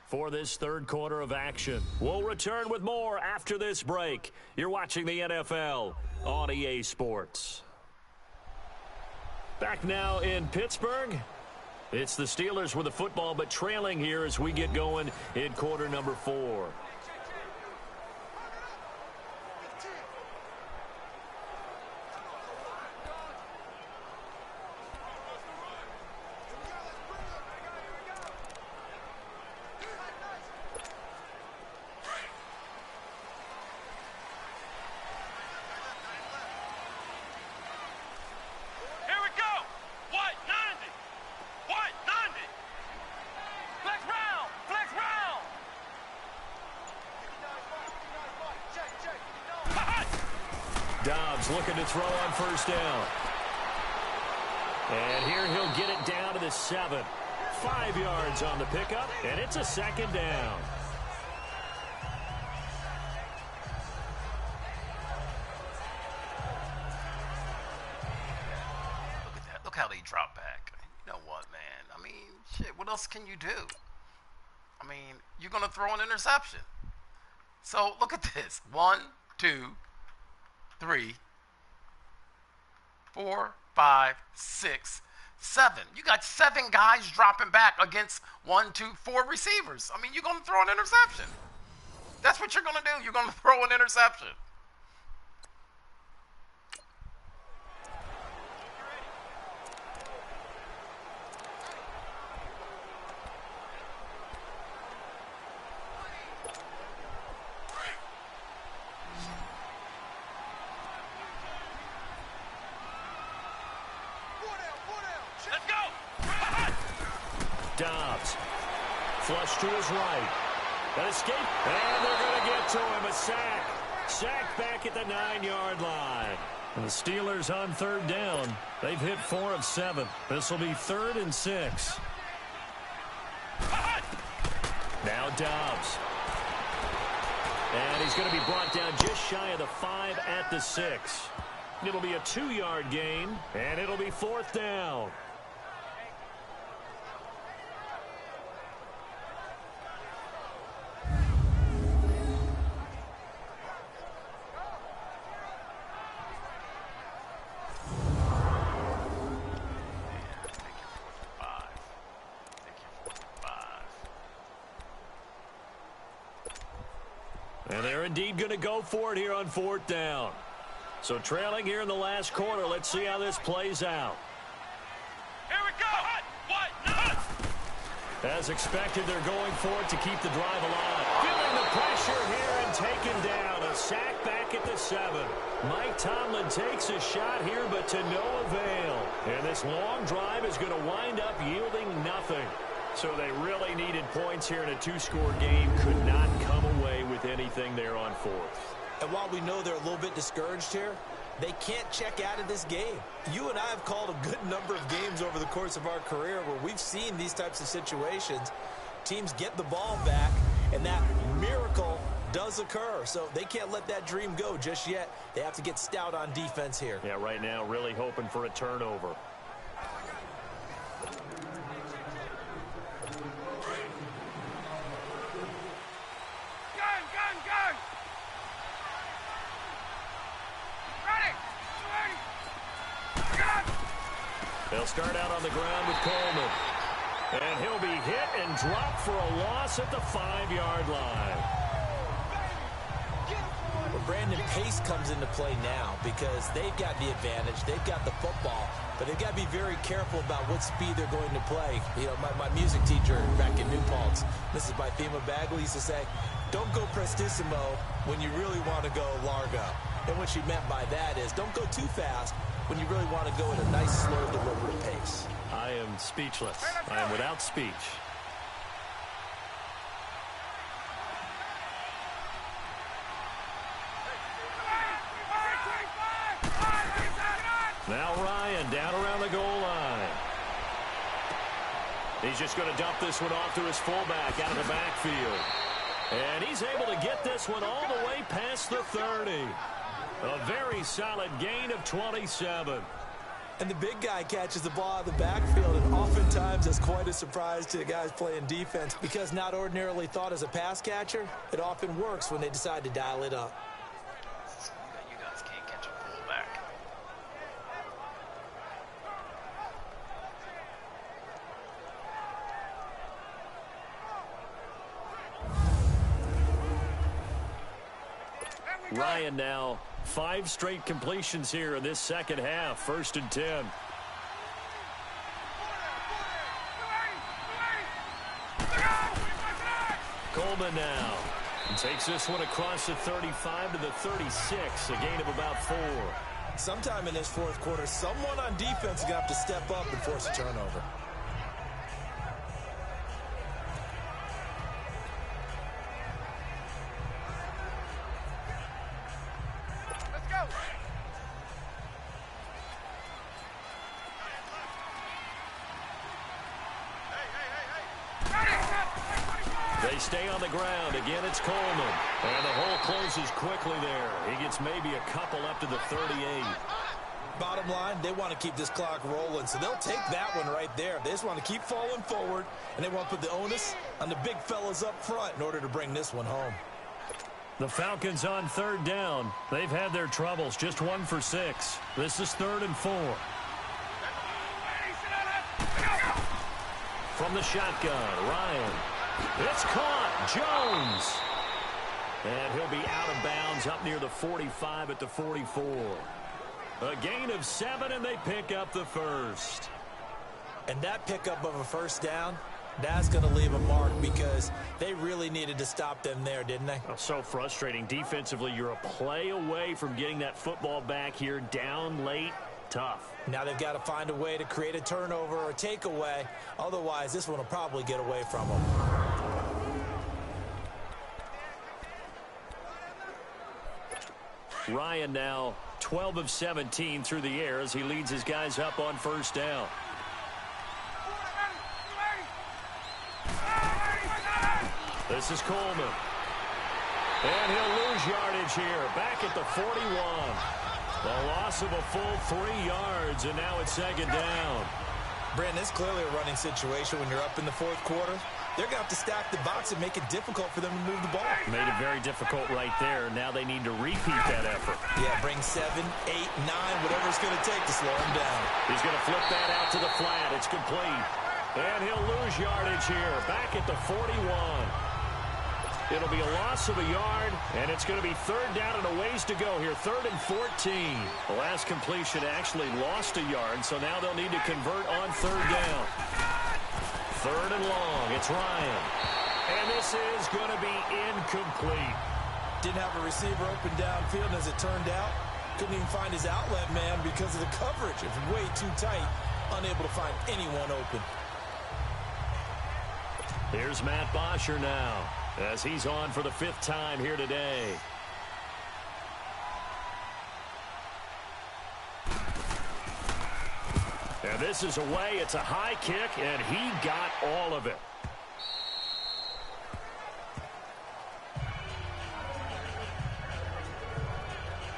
for this third quarter of action. We'll return with more after this break. You're watching the NFL on EA Sports. Back now in Pittsburgh. It's the Steelers with the football, but trailing here as we get going in quarter number 4. Dobbs looking to throw on first down. And here he'll get it down to the 7. 5 yards on the pickup, and it's a second down. Look at that. Look how they drop back. You know what, man? I mean, shit, what else can you do? I mean, you're going to throw an interception. So look at this. 1, 2, 3, 4, 5, 6, 7. You got 7 guys dropping back against 1, 2, 4 receivers. I mean, you're going to throw an interception. That's what you're going to do. You're going to throw an interception. Dobbs, flush to his right. An escape, and they're going to get to him. A sack. Sack back at the 9-yard line. And the Steelers on third down. They've hit 4 of 7. This will be 3rd and 6. Now Dobbs. And he's going to be brought down just shy of the 5 at the 6. It'll be a 2-yard gain, and it'll be 4th down. And they're indeed going to go for it here on 4th down. So trailing here in the last quarter. Let's see how this plays out. Here we go. As expected, they're going for it to keep the drive alive. Feeling the pressure here and taken down. A sack back at the 7. Mike Tomlin takes a shot here, but to no avail. And this long drive is going to wind up yielding nothing. So they really needed points here in a 2-score game. Could not come away with anything there on 4th. And while we know they're a little bit discouraged here, they can't check out of this game. You and I have called a good number of games over the course of our career where we've seen these types of situations. Teams get the ball back, and that miracle does occur. So they can't let that dream go just yet. They have to get stout on defense here. Yeah, right now really hoping for a turnover. They'll start out on the ground with Coleman. And he'll be hit and dropped for a loss at the 5-yard line. Brandon, pace comes into play now because they've got the advantage. They've got the football, but they've got to be very careful about what speed they're going to play. You know, my music teacher back in New Paltz, Mrs. Bythema Bagley, used to say, don't go prestissimo when you really want to go largo. And what she meant by that is don't go too fast when you really want to go at a nice, slow, deliberate pace. I am speechless. I am without speech. Now Ryan down around the goal line. He's just going to dump this one off to his fullback out of the backfield. And he's able to get this one all the way past the 30. A very solid gain of 27. And the big guy catches the ball out of the backfield, and oftentimes it's quite a surprise to the guys playing defense because not ordinarily thought as a pass catcher, it often works when they decide to dial it up. You guys can't catch a fullback. Ryan now 5 straight completions here in this second half. 1st and 10. Coleman now takes this one across the 35 to the 36, a gain of about 4. Sometime in this fourth quarter, someone on defense is going to have to step up and force a turnover. They stay on the ground. Again, it's Coleman. And the hole closes quickly there. He gets maybe a couple up to the 38. Bottom line, they want to keep this clock rolling, so they'll take that one right there. They just want to keep falling forward, and they want to put the onus on the big fellas up front in order to bring this one home. The Falcons on 3rd down. They've had their troubles. Just 1 for 6. This is 3rd and 4. From the shotgun, Ryan. It's caught. Jones. And he'll be out of bounds up near the 45 at the 44. A gain of 7, and they pick up the first. And that pickup of a first down, that's going to leave a mark because they really needed to stop them there, didn't they? Oh, so frustrating. Defensively, you're a play away from getting that football back here. Down late. Tough. Now they've got to find a way to create a turnover or a takeaway. Otherwise, this one will probably get away from them. Ryan now 12 of 17 through the air as he leads his guys up on 1st down. This is Coleman. And he'll lose yardage here. Back at the 41. The loss of a full 3 yards, and now it's 2nd down. Brandon, it's clearly a running situation when you're up in the 4th quarter. They're going to have to stack the box and make it difficult for them to move the ball. Made it very difficult right there. Now they need to repeat that effort. Yeah, bring 7, 8, 9, whatever it's going to take to slow him down. He's going to flip that out to the flat. It's complete. And he'll lose yardage here. Back at the 41. It'll be a loss of a yard, and it's going to be 3rd down and a ways to go here. 3rd and 14. The last completion actually lost a yard, so now they'll need to convert on 3rd down. 3rd and long. It's Ryan. And this is going to be incomplete. Didn't have a receiver open downfield, and as it turned out, couldn't even find his outlet man because of the coverage. It's way too tight, unable to find anyone open. Here's Matt Bosher now, as he's on for the 5th time here today. And this is away. It's a high kick, and he got all of it.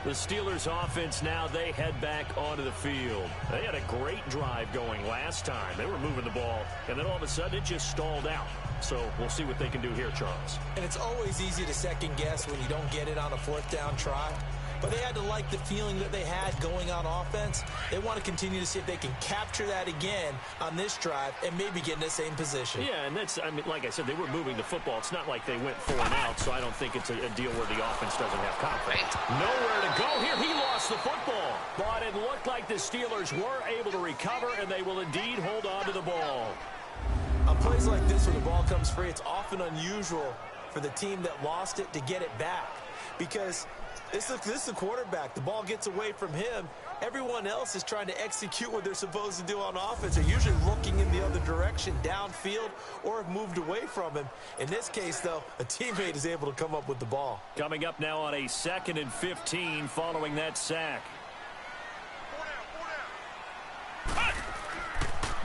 The Steelers offense now, they head back onto the field. They had a great drive going last time. They were moving the ball, and then all of a sudden it just stalled out. So we'll see what they can do here, Charles. And it's always easy to second guess when you don't get it on a 4th down try. but they had to like the feeling that they had going on offense. They want to continue to see if they can capture that again on this drive and maybe get in the same position. Yeah, and that's, I mean, like I said, they were moving the football. It's not like they went 4 and out, so I don't think it's a deal where the offense doesn't have confidence. Nowhere to go here. He lost the football. But it looked like the Steelers were able to recover, and they will indeed hold on to the ball. On plays like this, when the ball comes free, it's often unusual for the team that lost it to get it back. Because this is the quarterback. The ball gets away from him. Everyone else is trying to execute what they're supposed to do on offense. They're usually looking in the other direction, downfield, or have moved away from him. In this case, though, a teammate is able to come up with the ball. Coming up now on a 2nd and 15 following that sack.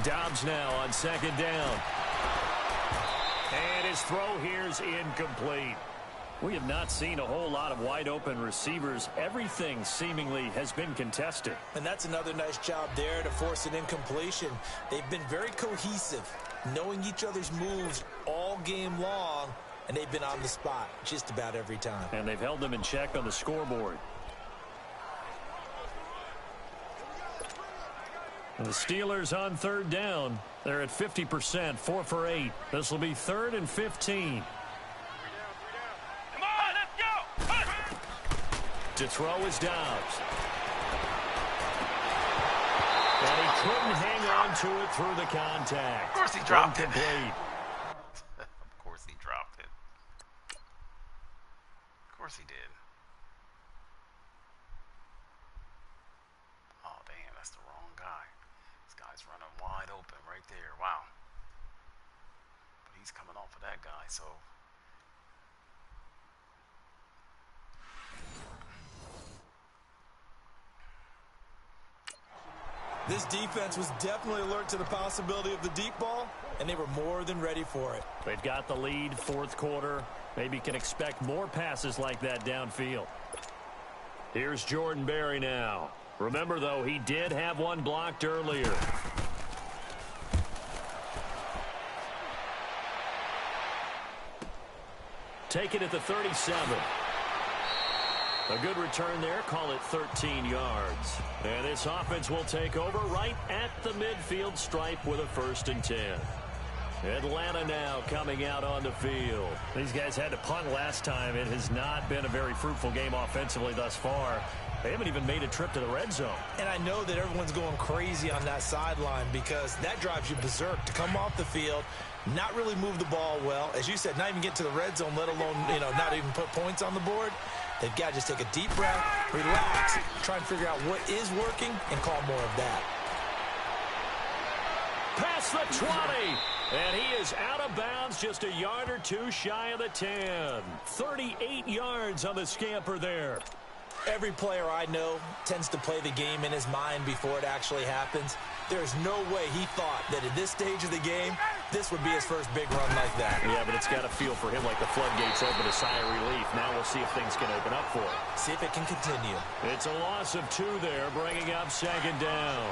Dobbs now on 2nd down. And his throw here's incomplete. We have not seen a whole lot of wide open receivers. Everything seemingly has been contested. And that's another nice job there to force an incompletion. They've been very cohesive, knowing each other's moves all game long, and they've been on the spot just about every time. And they've held them in check on the scoreboard. And the Steelers on 3rd down. They're at 50%, 4 for 8. This will be 3rd and 15. To throw is Dobbs. And he couldn't hang on to it through the contact. Of course he dropped it. Incomplete. Of course he dropped it. Of course he did. Oh, damn, that's the wrong guy. This guy's running wide open right there. Wow. But he's coming off of that guy, so... This defense was definitely alert to the possibility of the deep ball, and they were more than ready for it. They've got the lead, 4th quarter. Maybe can expect more passes like that downfield. Here's Jordan Berry now. Remember, though, he did have one blocked earlier. Take it at the 37. A good return there. Call it 13 yards. And this offense will take over right at the midfield stripe with a 1st and 10. Atlanta now coming out on the field. These guys had to punt last time. It has not been a very fruitful game offensively thus far. They haven't even made a trip to the red zone. And I know that everyone's going crazy on that sideline because that drives you berserk to come off the field, not really move the ball well. As you said, not even get to the red zone, let alone, not even put points on the board. They've got to just take a deep breath, relax, try and figure out what is working, and call more of that. Past the 20, and he is out of bounds just a yard or 2 shy of the 10. 38 yards on the scamper there. Every player I know tends to play the game in his mind before it actually happens. There's no way he thought that at this stage of the game, this would be his first big run like that. Yeah, but it's got to feel for him like the floodgates open, a sigh of relief. Now we'll see if things can open up for him. See if it can continue. It's a loss of 2 there, bringing up 2nd down.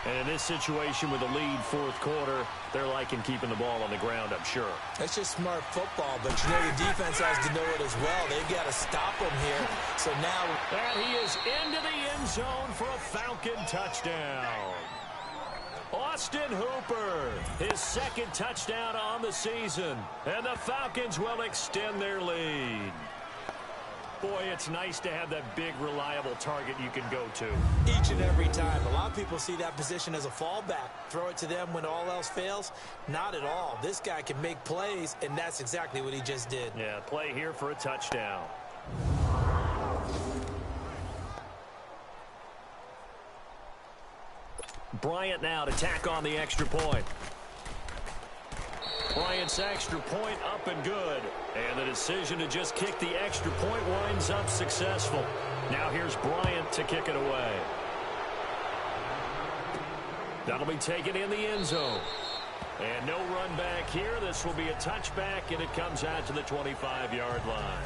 And in this situation with the lead 4th quarter, they're liking keeping the ball on the ground, I'm sure. That's just smart football, but the defense has to know it as well. They've got to stop him here. So now... And he is into the end zone for a Falcon touchdown. Austin Hooper, his 2nd touchdown on the season. And the Falcons will extend their lead. Boy, it's nice to have that big, reliable target you can go to. Each and every time. A lot of people see that position as a fallback. Throw it to them when all else fails. Not at all. This guy can make plays, and that's exactly what he just did. Yeah, play here for a touchdown. Bryant now to tack on the extra point. Bryant's extra point up and good. And the decision to just kick the extra point winds up successful. Now here's Bryant to kick it away. That'll be taken in the end zone. And no run back here. This will be a touchback, and it comes out to the 25-yard line.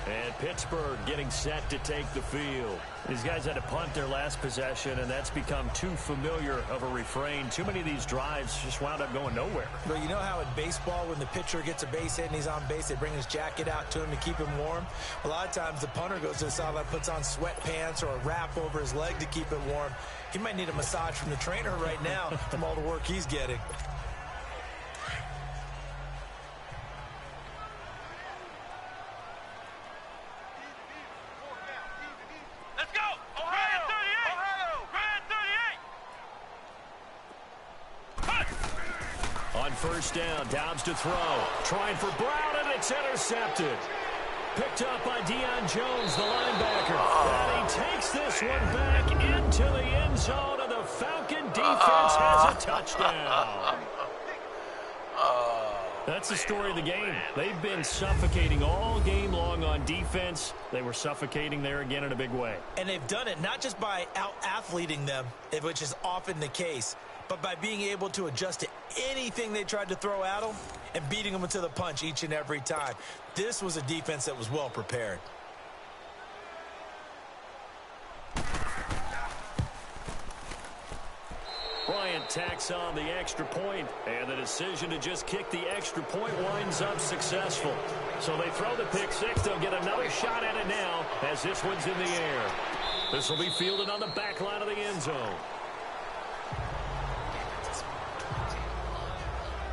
And Pittsburgh getting set to take the field. These guys had to punt their last possession, and that's become too familiar of a refrain. Too many of these drives just wound up going nowhere. But you know how in baseball, when the pitcher gets a base hit and he's on base, they bring his jacket out to him to keep him warm? A lot of times the punter goes to the sideline, puts on sweatpants or a wrap over his leg to keep it warm. He might need a massage from the trainer right now from all the work he's getting. First down, Dobbs to throw. Trying for Brown, and it's intercepted. Picked up by Deion Jones, the linebacker. And he takes this one back into the end zone, and the Falcon defense has a touchdown. That's the story of the game. They've been suffocating all game long on defense. They were suffocating there again in a big way. And they've done it not just by out-athleting them, which is often the case, but by being able to adjust to anything they tried to throw at them and beating them into the punch each and every time. This was a defense that was well prepared. Bryant tacks on the extra point, and the decision to just kick the extra point winds up successful. So they throw the pick six. They'll get another shot at it now as this one's in the air. This will be fielded on the back line of the end zone.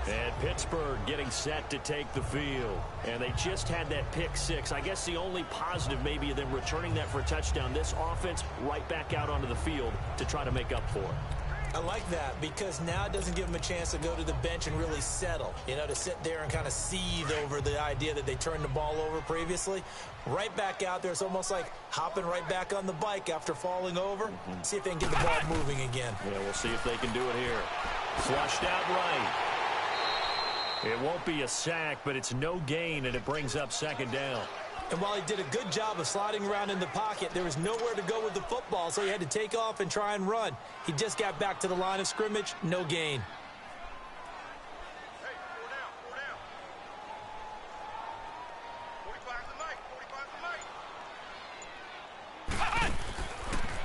And Pittsburgh getting set to take the field. And they just had that pick six. I guess the only positive maybe of them returning that for a touchdown. This offense right back out onto the field to try to make up for it. I like that because now it doesn't give them a chance to go to the bench and really settle. You know, to sit there and kind of seethe over the idea that they turned the ball over previously. Right back out there. It's almost like hopping right back on the bike after falling over. See if they can get the ball moving again. Yeah, we'll see if they can do it here. Flushed out right. It won't be a sack, but it's no gain, and it brings up second down. And while he did a good job of sliding around in the pocket, there was nowhere to go with the football, so he had to take off and try and run. He just got back to the line of scrimmage, no gain.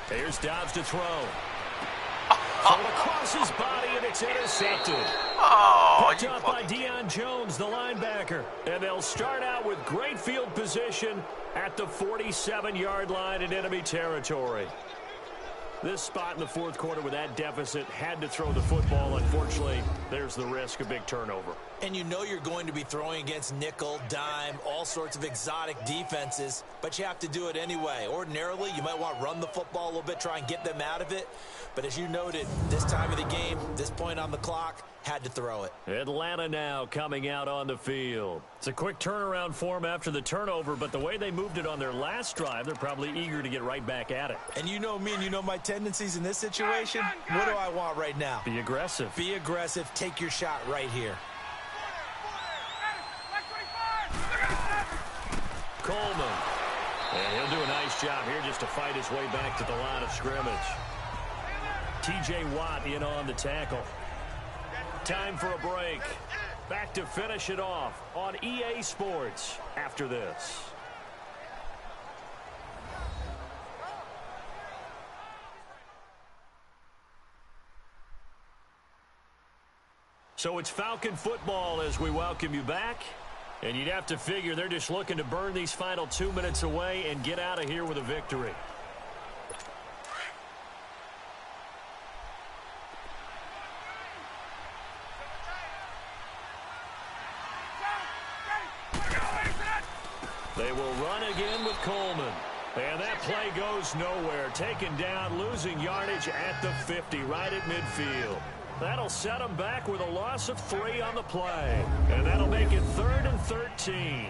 Here's Dobbs to throw. Thrown across his body, and it's intercepted. Picked up by Deion Jones, the linebacker. And they'll start out with great field position at the 47-yard line in enemy territory. This spot in the fourth quarter with that deficit had to throw the football. Unfortunately, there's the risk of big turnover. And you know you're going to be throwing against nickel, dime, all sorts of exotic defenses, but you have to do it anyway. Ordinarily, you might want to run the football a little bit, try and get them out of it. But as you noted, this time of the game, this point on the clock, had to throw it. Atlanta now coming out on the field. It's a quick turnaround for them after the turnover, but the way they moved it on their last drive, they're probably eager to get right back at it. And you know me and you know my tendencies in this situation. What do I want right now? Be aggressive. Be aggressive. Take your shot right here. Coleman. And he'll do a nice job here just to fight his way back to the line of scrimmage. T.J. Watt in on the tackle. Time for a break. Back to finish it off on EA Sports after this. So it's Falcon football as we welcome you back. And you'd have to figure they're just looking to burn these final 2 minutes away and get out of here with a victory. They will run again with Coleman. And that play goes nowhere. Taken down, losing yardage at the 50, right at midfield. That'll set them back with a loss of 3 on the play. And that'll make it 3rd and 13.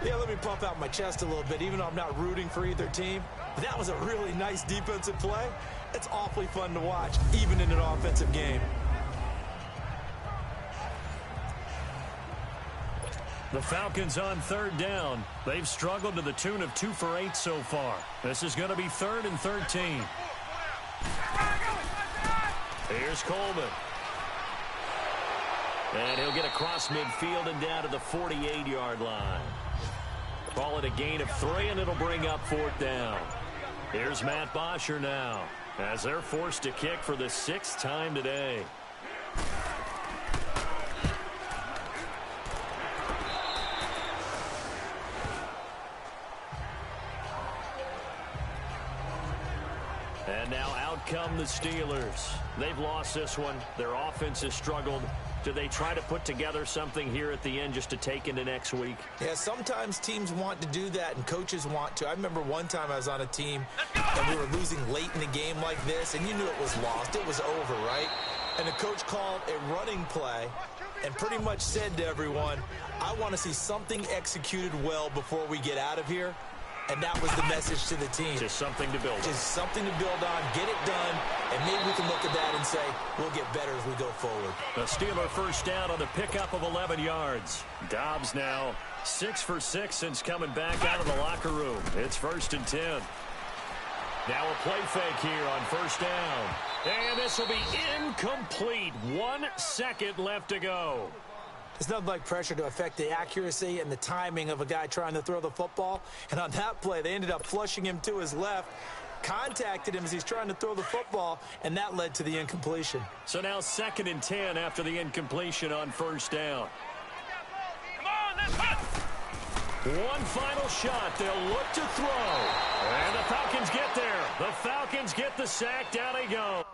Yeah, let me pump out my chest a little bit, even though I'm not rooting for either team. But that was a really nice defensive play. It's awfully fun to watch, even in an offensive game. The Falcons on 3rd down. They've struggled to the tune of 2 for 8 so far. This is going to be 3rd and 13. Here's Coleman. And he'll get across midfield and down to the 48-yard line. Call it a gain of 3, and it'll bring up 4th down. Here's Matt Bosher now, as they're forced to kick for the 6th time today. And now out come the Steelers. They've lost this one. Their offense has struggled. Do they try to put together something here at the end just to take into next week? Yeah, sometimes teams want to do that and coaches want to. I remember one time I was on a team and we were losing late in the game like this, and you knew it was lost. It was over, right? And the coach called a running play and pretty much said to everyone, I want to see something executed well before we get out of here. And that was the message to the team. Just something to build on. Just something to build on, get it done, and maybe we can look at that and say, we'll get better as we go forward. The Steeler first down on the pickup of 11 yards. Dobbs now 6 for 6 since coming back out of the locker room. It's 1st and 10. Now a play fake here on 1st down. And this will be incomplete. 1 second left to go. There's nothing like pressure to affect the accuracy and the timing of a guy trying to throw the football. And on that play, they ended up flushing him to his left, contacted him as he's trying to throw the football, and that led to the incompletion. So now 2nd and 10 after the incompletion on 1st down. One final shot. They'll look to throw. And the Falcons get there. The Falcons get the sack. Down they go.